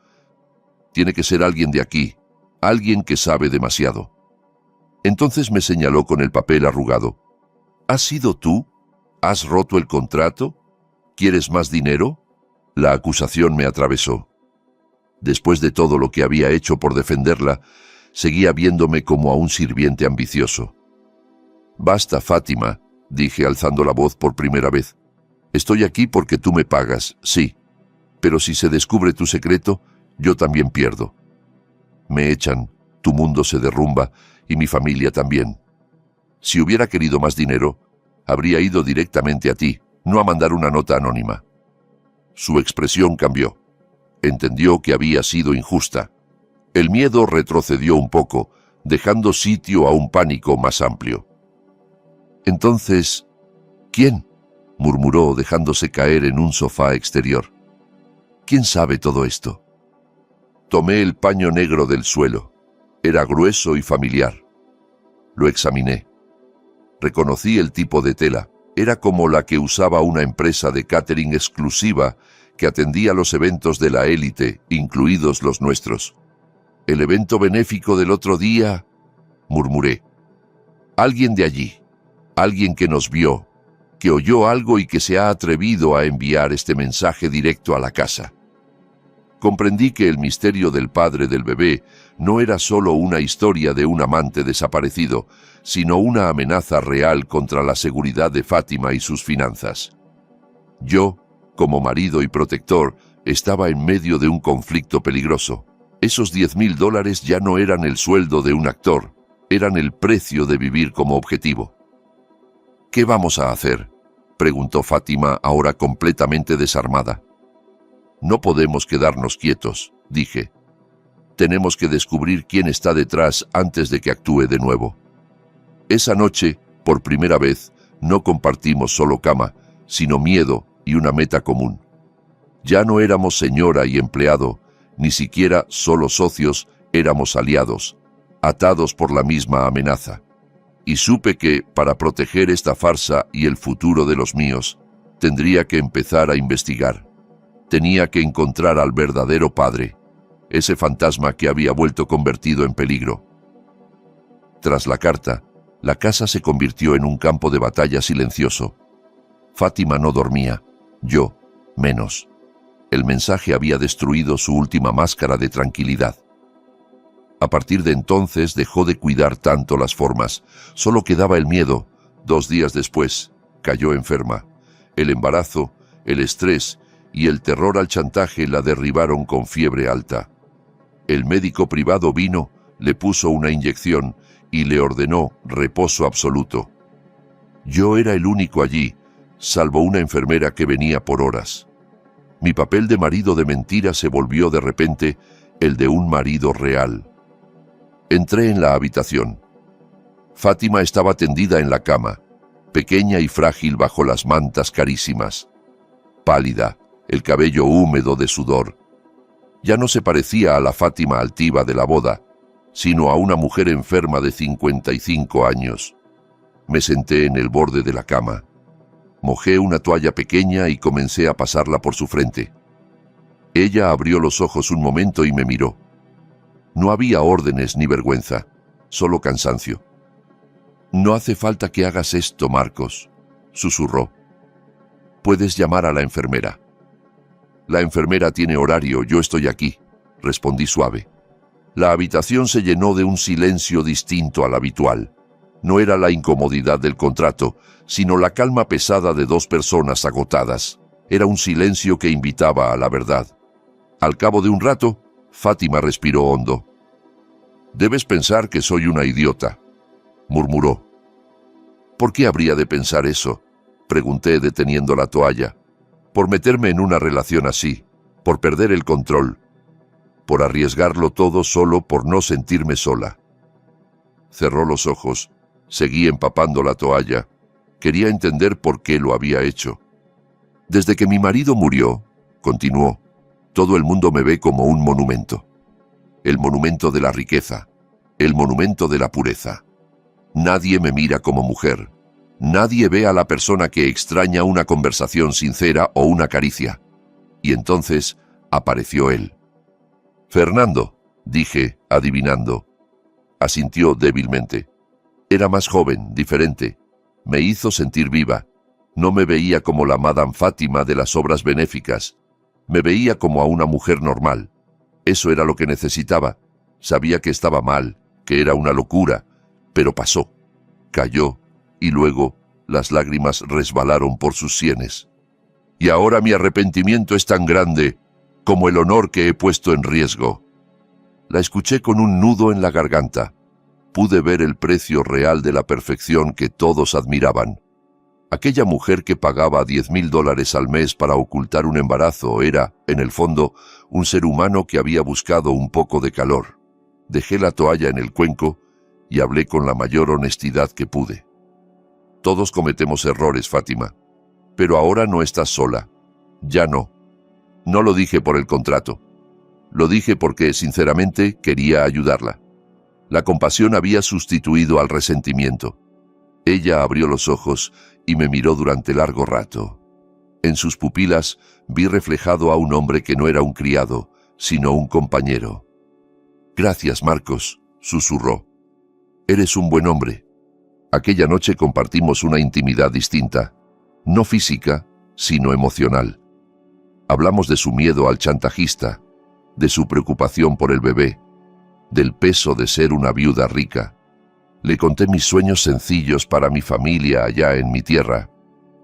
«Tiene que ser alguien de aquí, alguien que sabe demasiado». Entonces me señaló con el papel arrugado. «¿Has sido tú? ¿Has roto el contrato? ¿Quieres más dinero?». La acusación me atravesó. Después de todo lo que había hecho por defenderla, seguía viéndome como a un sirviente ambicioso. «Basta, Fátima», dije alzando la voz por primera vez. «Estoy aquí porque tú me pagas, sí. Pero si se descubre tu secreto, yo también pierdo. Me echan, tu mundo se derrumba y mi familia también. Si hubiera querido más dinero, habría ido directamente a ti, no a mandar una nota anónima». Su expresión cambió. Entendió que había sido injusta. El miedo retrocedió un poco, dejando sitio a un pánico más amplio. «Entonces, ¿quién?», murmuró dejándose caer en un sofá exterior. «¿Quién sabe todo esto?». Tomé el paño negro del suelo. Era grueso y familiar. Lo examiné. Reconocí el tipo de tela. Era como la que usaba una empresa de catering exclusiva que atendía los eventos de la élite, incluidos los nuestros. «El evento benéfico del otro día», murmuré. «Alguien de allí, alguien que nos vio, que oyó algo y que se ha atrevido a enviar este mensaje directo a la casa». Comprendí que el misterio del padre del bebé no era solo una historia de un amante desaparecido, sino una amenaza real contra la seguridad de Fátima y sus finanzas. Yo, como marido y protector, estaba en medio de un conflicto peligroso. Esos $10,000 ya no eran el sueldo de un actor, eran el precio de vivir como objetivo. «¿Qué vamos a hacer?», preguntó Fátima, ahora completamente desarmada. «No podemos quedarnos quietos», dije. «Tenemos que descubrir quién está detrás antes de que actúe de nuevo». Esa noche, por primera vez, no compartimos solo cama, sino miedo y una meta común. Ya no éramos señora y empleado, ni siquiera solo socios, éramos aliados, atados por la misma amenaza. Y supe que, para proteger esta farsa y el futuro de los míos, tendría que empezar a investigar. Tenía que encontrar al verdadero padre, ese fantasma que había vuelto convertido en peligro. Tras la carta, la casa se convirtió en un campo de batalla silencioso. Fátima no dormía, yo menos. El mensaje había destruido su última máscara de tranquilidad. A partir de entonces dejó de cuidar tanto las formas, solo quedaba el miedo. 2 días después, cayó enferma. El embarazo, el estrés y el terror al chantaje la derribaron con fiebre alta. El médico privado vino, le puso una inyección y le ordenó reposo absoluto. Yo era el único allí, salvo una enfermera que venía por horas. Mi papel de marido de mentira se volvió de repente el de un marido real. Entré en la habitación. Fátima estaba tendida en la cama, pequeña y frágil bajo las mantas carísimas. Pálida, el cabello húmedo de sudor. Ya no se parecía a la Fátima altiva de la boda, sino a una mujer enferma de 55 años. Me senté en el borde de la cama. Mojé una toalla pequeña y comencé a pasarla por su frente. Ella abrió los ojos un momento y me miró. No había órdenes ni vergüenza, solo cansancio. «No hace falta que hagas esto, Marcos», susurró. «Puedes llamar a la enfermera». «La enfermera tiene horario, yo estoy aquí», respondí suave. La habitación se llenó de un silencio distinto al habitual. No era la incomodidad del contrato, sino la calma pesada de dos personas agotadas. Era un silencio que invitaba a la verdad. Al cabo de un rato, Fátima respiró hondo. «Debes pensar que soy una idiota», murmuró. «¿Por qué habría de pensar eso?», pregunté deteniendo la toalla. «Por meterme en una relación así, por perder el control, por arriesgarlo todo solo por no sentirme sola». Cerró los ojos, seguí empapando la toalla. Quería entender por qué lo había hecho. «Desde que mi marido murió», continuó, «todo el mundo me ve como un monumento. El monumento de la riqueza, el monumento de la pureza. Nadie me mira como mujer. Nadie ve a la persona que extraña una conversación sincera o una caricia». Y entonces apareció él. «Fernando», dije, adivinando. Asintió débilmente. Era más joven, diferente. Me hizo sentir viva. No me veía como la Madame Fátima de las obras benéficas. Me veía como a una mujer normal. Eso era lo que necesitaba. Sabía que estaba mal, que era una locura, pero pasó. Cayó, y luego las lágrimas resbalaron por sus sienes. Y ahora mi arrepentimiento es tan grande como el honor que he puesto en riesgo. La escuché con un nudo en la garganta. Pude ver el precio real de la perfección que todos admiraban. Aquella mujer que pagaba $10,000 al mes para ocultar un embarazo era, en el fondo, un ser humano que había buscado un poco de calor. Dejé la toalla en el cuenco y hablé con la mayor honestidad que pude. «Todos cometemos errores, Fátima. Pero ahora no estás sola. Ya no. No lo dije por el contrato. Lo dije porque, sinceramente, quería ayudarla. La compasión había sustituido al resentimiento». Ella abrió los ojos y me miró durante largo rato. En sus pupilas vi reflejado a un hombre que no era un criado, sino un compañero. «Gracias, Marcos», susurró. «Eres un buen hombre». Aquella noche compartimos una intimidad distinta, no física, sino emocional. Hablamos de su miedo al chantajista, de su preocupación por el bebé, del peso de ser una viuda rica. Le conté mis sueños sencillos para mi familia allá en mi tierra.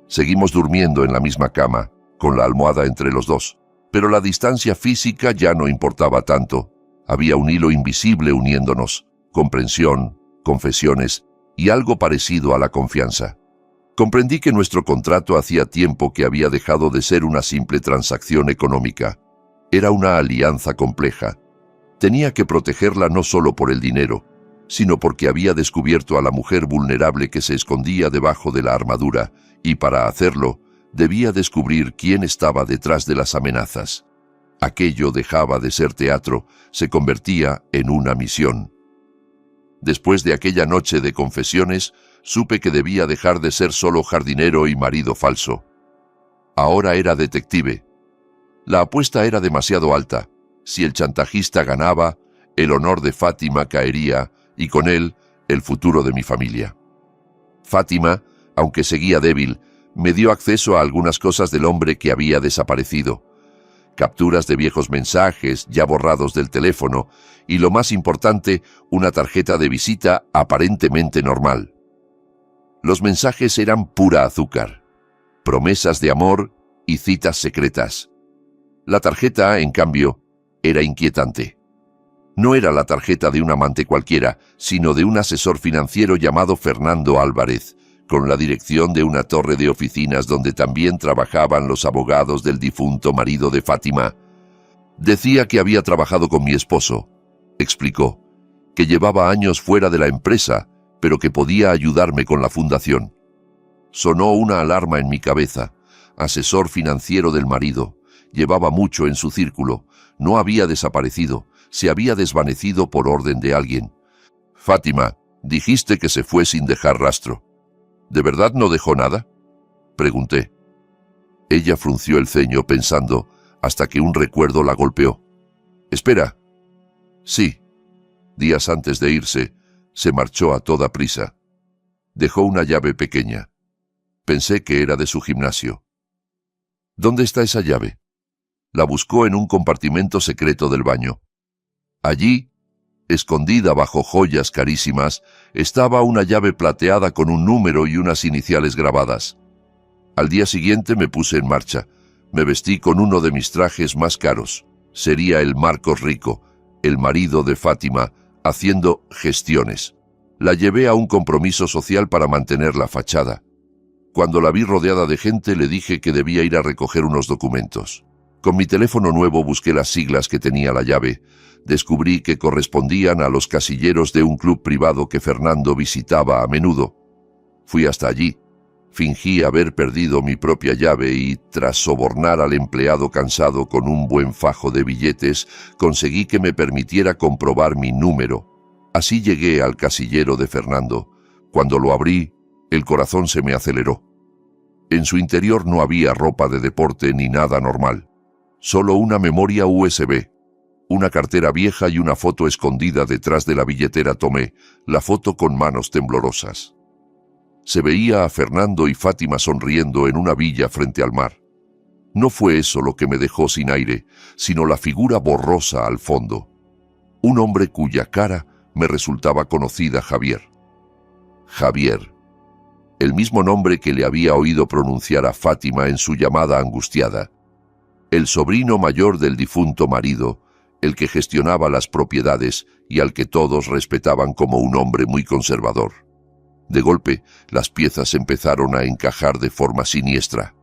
Seguimos durmiendo en la misma cama, con la almohada entre los dos, pero la distancia física ya no importaba tanto. Había un hilo invisible uniéndonos, comprensión, confesiones y algo parecido a la confianza. Comprendí que nuestro contrato hacía tiempo que había dejado de ser una simple transacción económica. Era una alianza compleja. Tenía que protegerla no solo por el dinero, sino porque había descubierto a la mujer vulnerable que se escondía debajo de la armadura, y para hacerlo, debía descubrir quién estaba detrás de las amenazas. Aquello dejaba de ser teatro, se convertía en una misión. Después de aquella noche de confesiones, supe que debía dejar de ser solo jardinero y marido falso. Ahora era detective. La apuesta era demasiado alta. Si el chantajista ganaba, el honor de Fátima caería, y con él, el futuro de mi familia. Fátima, aunque seguía débil, me dio acceso a algunas cosas del hombre que había desaparecido. Capturas de viejos mensajes ya borrados del teléfono y, lo más importante, una tarjeta de visita aparentemente normal. Los mensajes eran pura azúcar, promesas de amor y citas secretas. La tarjeta, en cambio, era inquietante. No era la tarjeta de un amante cualquiera, sino de un asesor financiero llamado Fernando Álvarez, con la dirección de una torre de oficinas donde también trabajaban los abogados del difunto marido de Fátima. Decía que había trabajado con mi esposo, explicó, que llevaba años fuera de la empresa, pero que podía ayudarme con la fundación. Sonó una alarma en mi cabeza. Asesor financiero del marido. Llevaba mucho en su círculo. No había desaparecido. Se había desvanecido por orden de alguien. «Fátima, dijiste que se fue sin dejar rastro. ¿De verdad no dejó nada?», pregunté. Ella frunció el ceño pensando, hasta que un recuerdo la golpeó. «Espera». «Sí». Días antes de irse, se marchó a toda prisa. Dejó una llave pequeña. Pensé que era de su gimnasio. «¿Dónde está esa llave?» La buscó en un compartimento secreto del baño. Allí, escondida bajo joyas carísimas, estaba una llave plateada con un número y unas iniciales grabadas. Al día siguiente me puse en marcha. Me vestí con uno de mis trajes más caros. Sería el Marcos rico, el marido de Fátima, haciendo gestiones. La llevé a un compromiso social para mantener la fachada. Cuando la vi rodeada de gente, le dije que debía ir a recoger unos documentos. Con mi teléfono nuevo busqué las siglas que tenía la llave. Descubrí que correspondían a los casilleros de un club privado que Fernando visitaba a menudo. Fui hasta allí. Fingí haber perdido mi propia llave y, tras sobornar al empleado cansado con un buen fajo de billetes, conseguí que me permitiera comprobar mi número. Así llegué al casillero de Fernando. Cuando lo abrí, el corazón se me aceleró. En su interior no había ropa de deporte ni nada normal. Solo una memoria USB, una cartera vieja y una foto escondida detrás de la billetera. Tomé la foto con manos temblorosas. Se veía a Fernando y Fátima sonriendo en una villa frente al mar. No fue eso lo que me dejó sin aire, sino la figura borrosa al fondo. Un hombre cuya cara me resultaba conocida: Javier. Javier. El mismo nombre que le había oído pronunciar a Fátima en su llamada angustiada. El sobrino mayor del difunto marido, el que gestionaba las propiedades y al que todos respetaban como un hombre muy conservador. De golpe, las piezas empezaron a encajar de forma siniestra.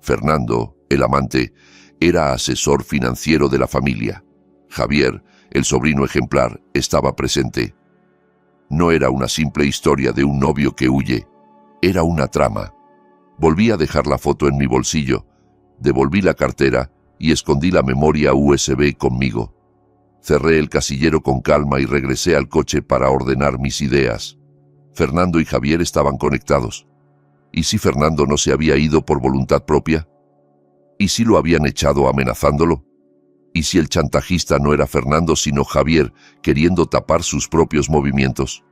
Fernando, el amante, era asesor financiero de la familia. Javier, el sobrino ejemplar, estaba presente. No era una simple historia de un novio que huye, era una trama. Volví a dejar la foto en mi bolsillo, devolví la cartera y escondí la memoria USB conmigo. Cerré el casillero con calma y regresé al coche para ordenar mis ideas. Fernando y Javier estaban conectados. ¿Y si Fernando no se había ido por voluntad propia? ¿Y si lo habían echado amenazándolo? ¿Y si el chantajista no era Fernando sino Javier, queriendo tapar sus propios movimientos?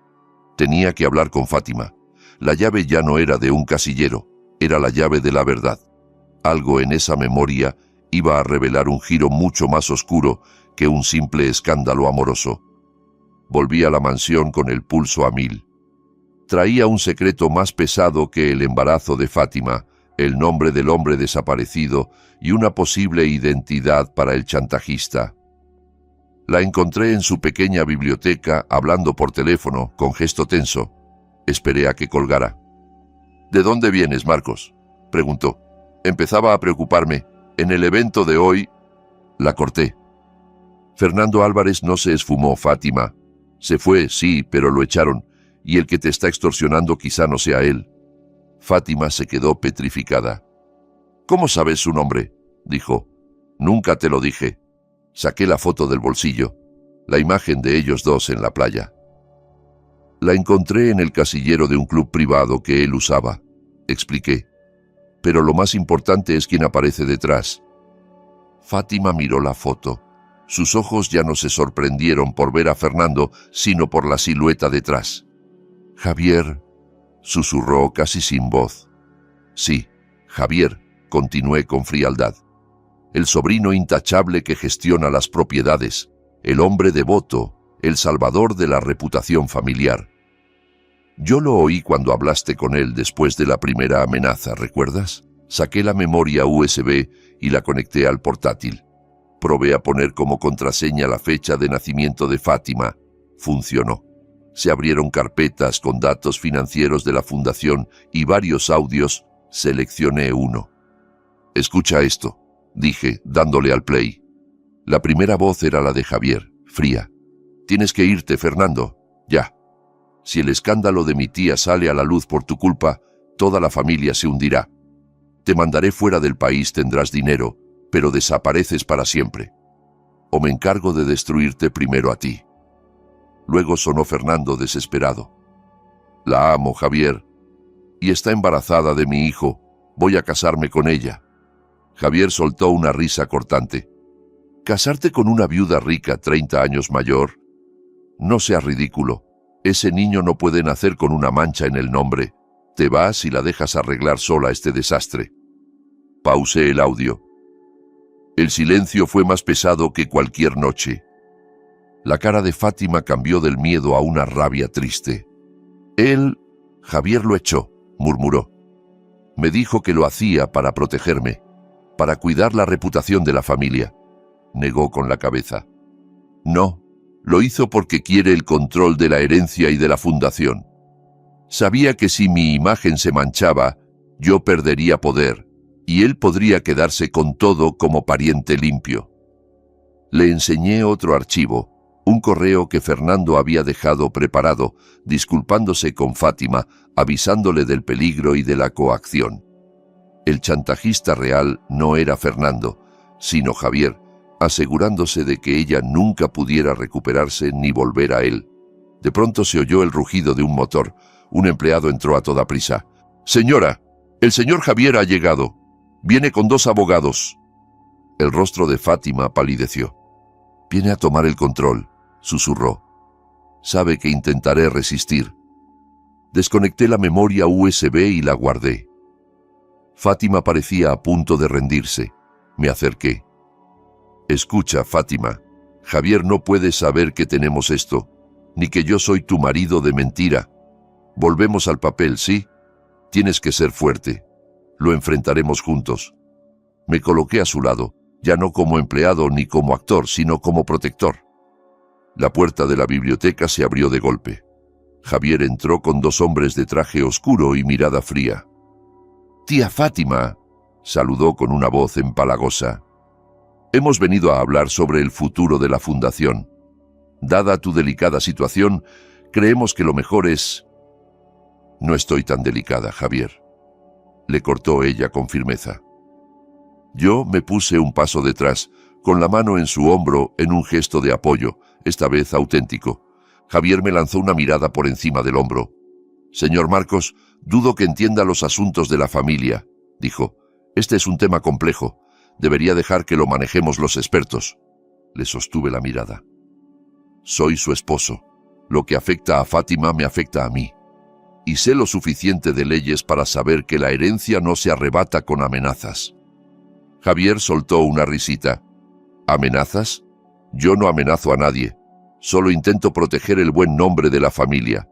Tenía que hablar con Fátima. La llave ya no era de un casillero, era la llave de la verdad. Algo en esa memoria iba a revelar un giro mucho más oscuro que un simple escándalo amoroso. Volví a la mansión con el pulso a 1000. Traía un secreto más pesado que el embarazo de Fátima, el nombre del hombre desaparecido y una posible identidad para el chantajista. La encontré en su pequeña biblioteca, hablando por teléfono, con gesto tenso. Esperé a que colgara. «¿De dónde vienes, Marcos?», preguntó. Empezaba a preocuparme. «En el evento de hoy...». La corté. «Fernando Álvarez no se esfumó, Fátima. Se fue, sí, pero lo echaron. Y el que te está extorsionando quizá no sea él». Fátima se quedó petrificada. «¿Cómo sabes su nombre?», dijo. «Nunca te lo dije». Saqué la foto del bolsillo, la imagen de ellos dos en la playa. «La encontré en el casillero de un club privado que él usaba», expliqué. «Pero lo más importante es quién aparece detrás». Fátima miró la foto. Sus ojos ya no se sorprendieron por ver a Fernando, sino por la silueta detrás. «Javier», susurró casi sin voz. «Sí, Javier», continué con frialdad. «El sobrino intachable que gestiona las propiedades, el hombre devoto, el salvador de la reputación familiar. Yo lo oí cuando hablaste con él después de la primera amenaza, ¿recuerdas? Saqué la memoria USB y la conecté al portátil. Probé a poner como contraseña la fecha de nacimiento de Fátima. Funcionó. Se abrieron carpetas con datos financieros de la fundación y varios audios. Seleccioné uno. «Escucha esto», dije, dándole al play. La primera voz era la de Javier, fría. «Tienes que irte, Fernando. Ya. Si el escándalo de mi tía sale a la luz por tu culpa, toda la familia se hundirá. Te mandaré fuera del país, tendrás dinero, pero desapareces para siempre. O me encargo de destruirte primero a ti». Luego sonó Fernando desesperado. «La amo, Javier. Y está embarazada de mi hijo. Voy a casarme con ella». Javier soltó una risa cortante. ¿Casarte con una viuda rica 30 años mayor? No seas ridículo. Ese niño no puede nacer con una mancha en el nombre. Te vas y la dejas arreglar sola este desastre. Pausé el audio. El silencio fue más pesado que cualquier noche. La cara de Fátima cambió del miedo a una rabia triste. Javier lo echó, murmuró. Me dijo que lo hacía para protegerme, para cuidar la reputación de la familia. Negó con la cabeza. No, lo hizo porque quiere el control de la herencia y de la fundación. Sabía que si mi imagen se manchaba, yo perdería poder, y él podría quedarse con todo como pariente limpio. Le enseñé otro archivo, un correo que Fernando había dejado preparado, disculpándose con Fátima, avisándole del peligro y de la coacción. El chantajista real no era Fernando, sino Javier, asegurándose de que ella nunca pudiera recuperarse ni volver a él. De pronto se oyó el rugido de un motor. Un empleado entró a toda prisa. «Señora, el señor Javier ha llegado. Viene con 2 abogados». El rostro de Fátima palideció. «Viene a tomar el control», susurró. «Sabe que intentaré resistir». Desconecté la memoria USB y la guardé. Fátima parecía a punto de rendirse. Me acerqué. «Escucha, Fátima, Javier no puede saber que tenemos esto, ni que yo soy tu marido de mentira. Volvemos al papel, ¿sí? Tienes que ser fuerte. Lo enfrentaremos juntos». Me coloqué a su lado, ya no como empleado ni como actor, sino como protector. La puerta de la biblioteca se abrió de golpe. Javier entró con 2 hombres de traje oscuro y mirada fría. «Tía Fátima», saludó con una voz empalagosa. «Hemos venido a hablar sobre el futuro de la fundación. Dada tu delicada situación, creemos que lo mejor es...». «No estoy tan delicada, Javier», le cortó ella con firmeza. Yo me puse un paso detrás, con la mano en su hombro en un gesto de apoyo, esta vez auténtico. Javier me lanzó una mirada por encima del hombro. «Señor Marcos, dudo que entienda los asuntos de la familia», dijo. «Este es un tema complejo. Debería dejar que lo manejemos los expertos». Le sostuve la mirada. «Soy su esposo. Lo que afecta a Fátima me afecta a mí. Y sé lo suficiente de leyes para saber que la herencia no se arrebata con amenazas». Javier soltó una risita. «¿Amenazas? Yo no amenazo a nadie. Solo intento proteger el buen nombre de la familia.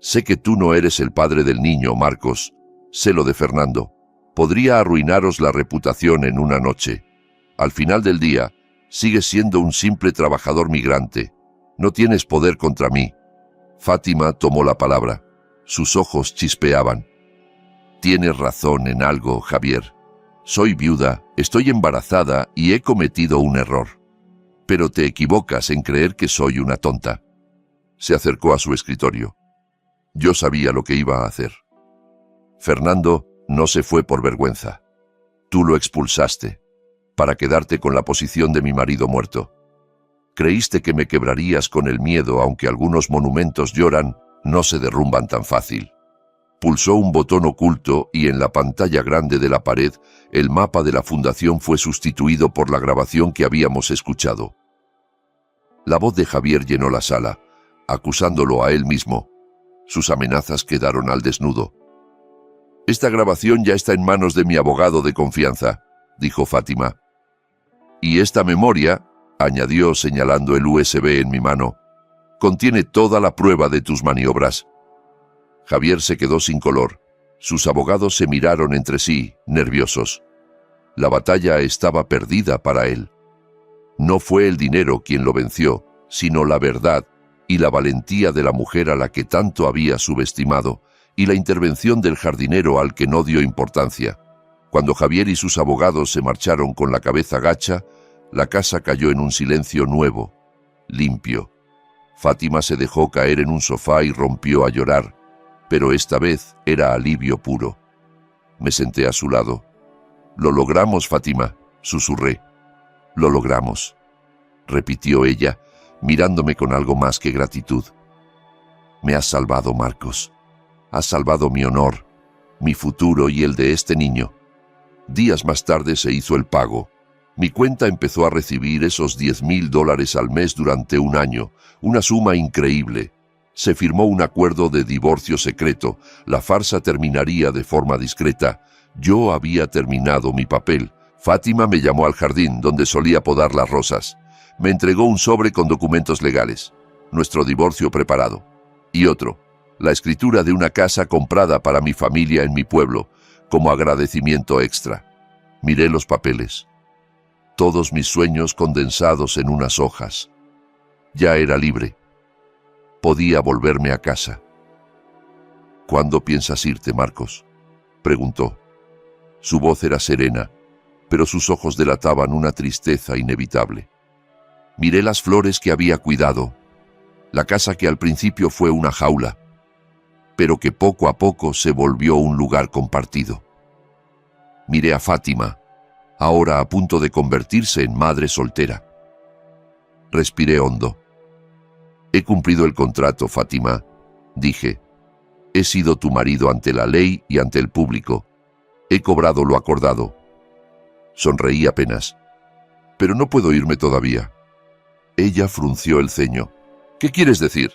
Sé que tú no eres el padre del niño, Marcos. Sé lo de Fernando. Podría arruinaros la reputación en una noche. Al final del día, sigues siendo un simple trabajador migrante. No tienes poder contra mí». Fátima tomó la palabra. Sus ojos chispeaban. «Tienes razón en algo, Javier. Soy viuda, estoy embarazada y he cometido un error. Pero te equivocas en creer que soy una tonta». Se acercó a su escritorio. Yo sabía lo que iba a hacer. «Fernando no se fue por vergüenza. Tú lo expulsaste, para quedarte con la posición de mi marido muerto. Creíste que me quebrarías con el miedo, aunque algunos monumentos lloran, no se derrumban tan fácil». Pulsó un botón oculto y en la pantalla grande de la pared, el mapa de la fundación fue sustituido por la grabación que habíamos escuchado. La voz de Javier llenó la sala, acusándolo a él mismo. Sus amenazas quedaron al desnudo. «Esta grabación ya está en manos de mi abogado de confianza», dijo Fátima. «Y esta memoria», añadió señalando el USB en mi mano, «contiene toda la prueba de tus maniobras». Javier se quedó sin color. Sus abogados se miraron entre sí, nerviosos. La batalla estaba perdida para él. No fue el dinero quien lo venció, sino la verdad y la valentía de la mujer a la que tanto había subestimado, y la intervención del jardinero al que no dio importancia. Cuando Javier y sus abogados se marcharon con la cabeza gacha, la casa cayó en un silencio nuevo, limpio. Fátima se dejó caer en un sofá y rompió a llorar, pero esta vez era alivio puro. Me senté a su lado. «Lo logramos, Fátima», susurré. «Lo logramos», repitió ella, mirándome con algo más que gratitud. «Me has salvado, Marcos. Has salvado mi honor, mi futuro y el de este niño. Días más tarde se hizo el pago. Mi cuenta empezó a recibir esos $10,000 al mes durante un año, una suma increíble. Se firmó un acuerdo de divorcio secreto. La farsa terminaría de forma discreta. Yo había terminado mi papel. Fátima me llamó al jardín, donde solía podar las rosas. Me entregó un sobre con documentos legales. Nuestro divorcio preparado. Y otro, la escritura de una casa comprada para mi familia en mi pueblo, como agradecimiento extra. Miré los papeles. Todos mis sueños condensados en unas hojas. Ya era libre. Podía volverme a casa. ¿Cuándo piensas irte, Marcos?, preguntó. Su voz era serena, pero sus ojos delataban una tristeza inevitable. Miré las flores que había cuidado, la casa que al principio fue una jaula, pero que poco a poco se volvió un lugar compartido. Miré a Fátima, ahora a punto de convertirse en madre soltera. Respiré hondo. He cumplido el contrato, Fátima, dije. He sido tu marido ante la ley y ante el público. He cobrado lo acordado. Sonreí apenas. Pero no puedo irme todavía. Ella frunció el ceño. ¿Qué quieres decir?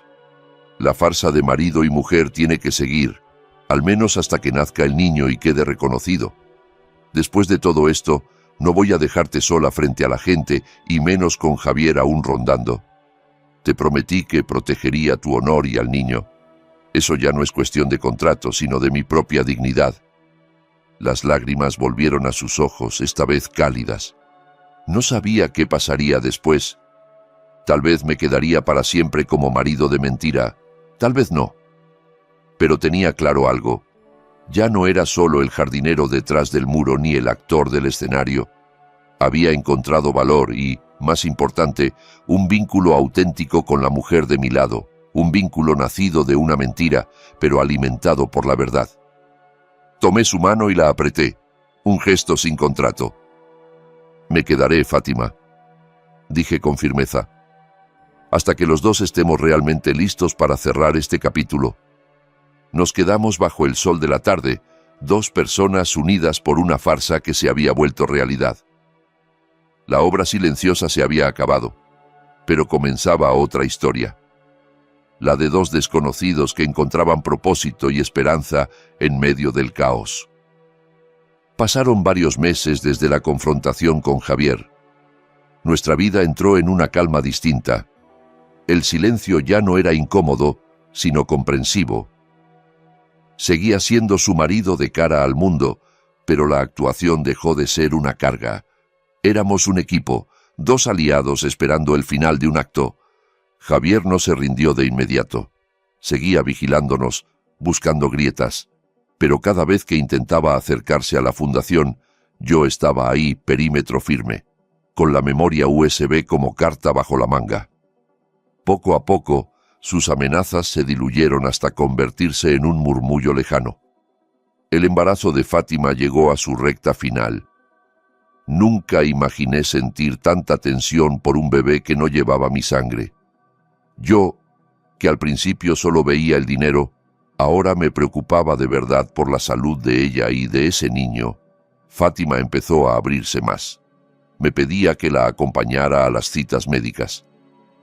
La farsa de marido y mujer tiene que seguir, al menos hasta que nazca el niño y quede reconocido. Después de todo esto, no voy a dejarte sola frente a la gente, y menos con Javier aún rondando. Te prometí que protegería tu honor y al niño. Eso ya no es cuestión de contrato, sino de mi propia dignidad. Las lágrimas volvieron a sus ojos, esta vez cálidas. No sabía qué pasaría después. Tal vez me quedaría para siempre como marido de mentira, tal vez no. Pero tenía claro algo. Ya no era solo el jardinero detrás del muro ni el actor del escenario. Había encontrado valor y, más importante, un vínculo auténtico con la mujer de mi lado, un vínculo nacido de una mentira, pero alimentado por la verdad. Tomé su mano y la apreté, un gesto sin contrato. Me quedaré, Fátima, dije con firmeza, hasta que los dos estemos realmente listos para cerrar este capítulo. Nos quedamos bajo el sol de la tarde, dos personas unidas por una farsa que se había vuelto realidad. La obra silenciosa se había acabado, pero comenzaba otra historia. La de dos desconocidos que encontraban propósito y esperanza en medio del caos. Pasaron varios meses desde la confrontación con Javier. Nuestra vida entró en una calma distinta. El silencio ya no era incómodo, sino comprensivo. Seguía siendo su marido de cara al mundo, pero la actuación dejó de ser una carga. Éramos un equipo, dos aliados esperando el final de un acto. Javier no se rindió de inmediato. Seguía vigilándonos, buscando grietas, pero cada vez que intentaba acercarse a la fundación, yo estaba ahí, perímetro firme, con la memoria USB como carta bajo la manga. Poco a poco, sus amenazas se diluyeron hasta convertirse en un murmullo lejano. El embarazo de Fátima llegó a su recta final. Nunca imaginé sentir tanta tensión por un bebé que no llevaba mi sangre. Yo, que al principio solo veía el dinero, ahora me preocupaba de verdad por la salud de ella y de ese niño. Fátima empezó a abrirse más. Me pedía que la acompañara a las citas médicas.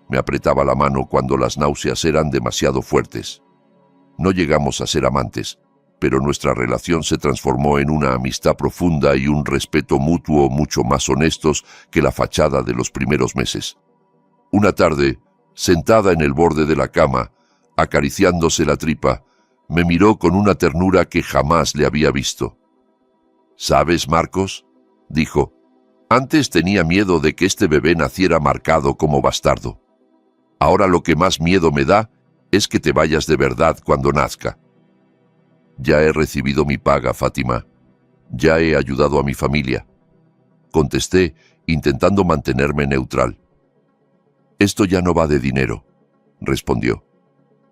Me apretaba la mano cuando las náuseas eran demasiado fuertes. No llegamos a ser amantes, pero nuestra relación se transformó en una amistad profunda y un respeto mutuo mucho más honestos que la fachada de los primeros meses. Una tarde, sentada en el borde de la cama, acariciándose la tripa, me miró con una ternura que jamás le había visto. «¿Sabes, Marcos?», dijo, «antes tenía miedo de que este bebé naciera marcado como bastardo. Ahora lo que más miedo me da es que te vayas de verdad cuando nazca». «Ya he recibido mi paga, Fátima. Ya he ayudado a mi familia», contesté, intentando mantenerme neutral. «Esto ya no va de dinero», respondió.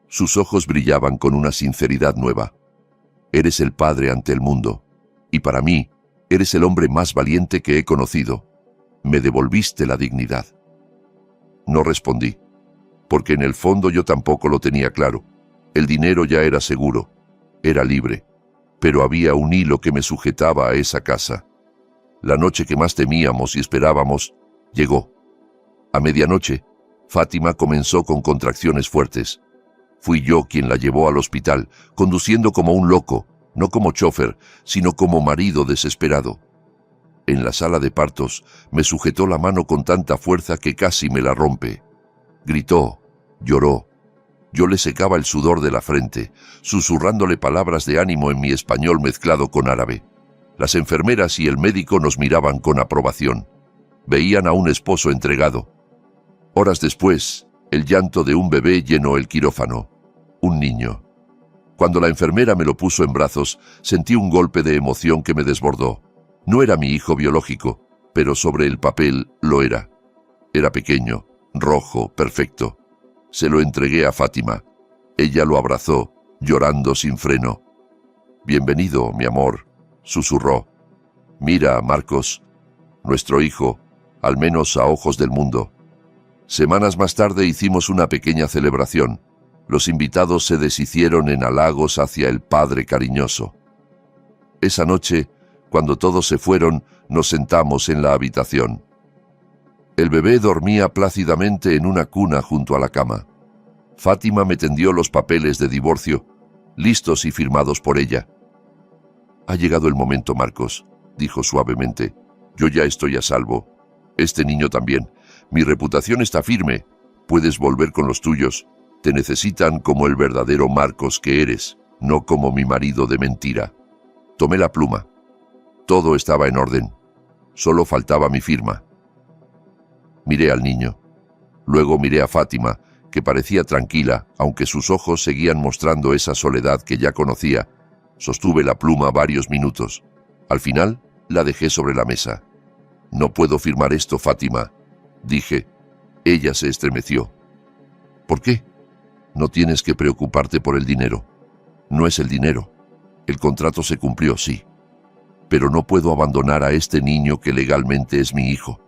Sus ojos brillaban con una sinceridad nueva. «Eres el padre ante el mundo, y para mí, eres el hombre más valiente que he conocido. Me devolviste la dignidad». No respondí, porque en el fondo yo tampoco lo tenía claro. El dinero ya era seguro, era libre, pero había un hilo que me sujetaba a esa casa. La noche que más temíamos y esperábamos llegó. A medianoche, Fátima comenzó con contracciones fuertes. Fui yo quien la llevó al hospital, conduciendo como un loco, no como chofer, sino como marido desesperado. En la sala de partos me sujetó la mano con tanta fuerza que casi me la rompe. Gritó, lloró. Yo le secaba el sudor de la frente, susurrándole palabras de ánimo en mi español mezclado con árabe. Las enfermeras y el médico nos miraban con aprobación. Veían a un esposo entregado. Horas después, el llanto de un bebé llenó el quirófano. Un niño. Cuando la enfermera me lo puso en brazos, sentí un golpe de emoción que me desbordó. No era mi hijo biológico, pero sobre el papel lo era. Era pequeño, rojo, perfecto. Se lo entregué a Fátima. Ella lo abrazó, llorando sin freno. «Bienvenido, mi amor», susurró. «Mira, Marcos, nuestro hijo, al menos a ojos del mundo». Semanas más tarde hicimos una pequeña celebración. Los invitados se deshicieron en halagos hacia el padre cariñoso. Esa noche, cuando todos se fueron, nos sentamos en la habitación. El bebé dormía plácidamente en una cuna junto a la cama. Fátima me tendió los papeles de divorcio, listos y firmados por ella. «Ha llegado el momento, Marcos», dijo suavemente. «Yo ya estoy a salvo. Este niño también. Mi reputación está firme. Puedes volver con los tuyos. Te necesitan como el verdadero Marcos que eres, no como mi marido de mentira». Tomé la pluma. Todo estaba en orden. Solo faltaba mi firma. Miré al niño. Luego miré a Fátima, que parecía tranquila, aunque sus ojos seguían mostrando esa soledad que ya conocía. Sostuve la pluma varios minutos. Al final, la dejé sobre la mesa. «No puedo firmar esto, Fátima», dije. Ella se estremeció. «¿Por qué?» «No tienes que preocuparte por el dinero. No es el dinero. El contrato se cumplió, sí. Pero no puedo abandonar a este niño que legalmente es mi hijo.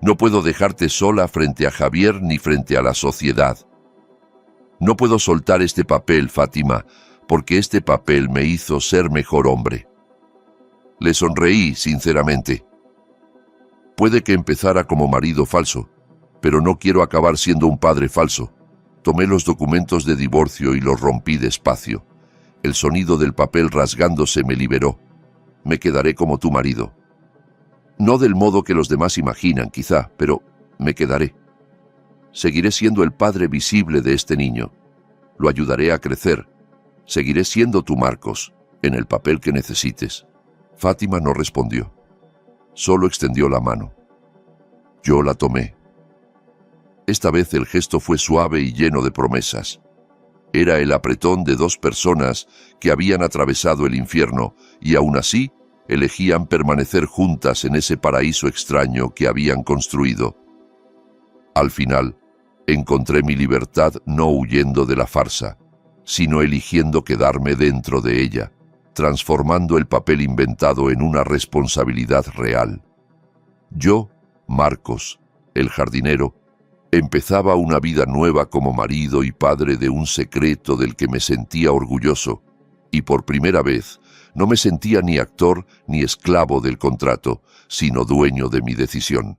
No puedo dejarte sola frente a Javier ni frente a la sociedad. No puedo soltar este papel, Fátima, porque este papel me hizo ser mejor hombre». Le sonreí sinceramente. Puede que empezara como marido falso, pero no quiero acabar siendo un padre falso. Tomé los documentos de divorcio y los rompí despacio. El sonido del papel rasgándose me liberó. Me quedaré como tu marido. No del modo que los demás imaginan, quizá, pero me quedaré. Seguiré siendo el padre visible de este niño. Lo ayudaré a crecer. Seguiré siendo tu Marcos, en el papel que necesites. Fátima no respondió. Solo extendió la mano. Yo la tomé. Esta vez el gesto fue suave y lleno de promesas. Era el apretón de dos personas que habían atravesado el infierno y aún así elegían permanecer juntas en ese paraíso extraño que habían construido. Al final, encontré mi libertad no huyendo de la farsa, sino eligiendo quedarme dentro de ella, transformando el papel inventado en una responsabilidad real. Yo, Marcos, el jardinero, empezaba una vida nueva como marido y padre de un secreto del que me sentía orgulloso, y por primera vez no me sentía ni actor ni esclavo del contrato, sino dueño de mi decisión.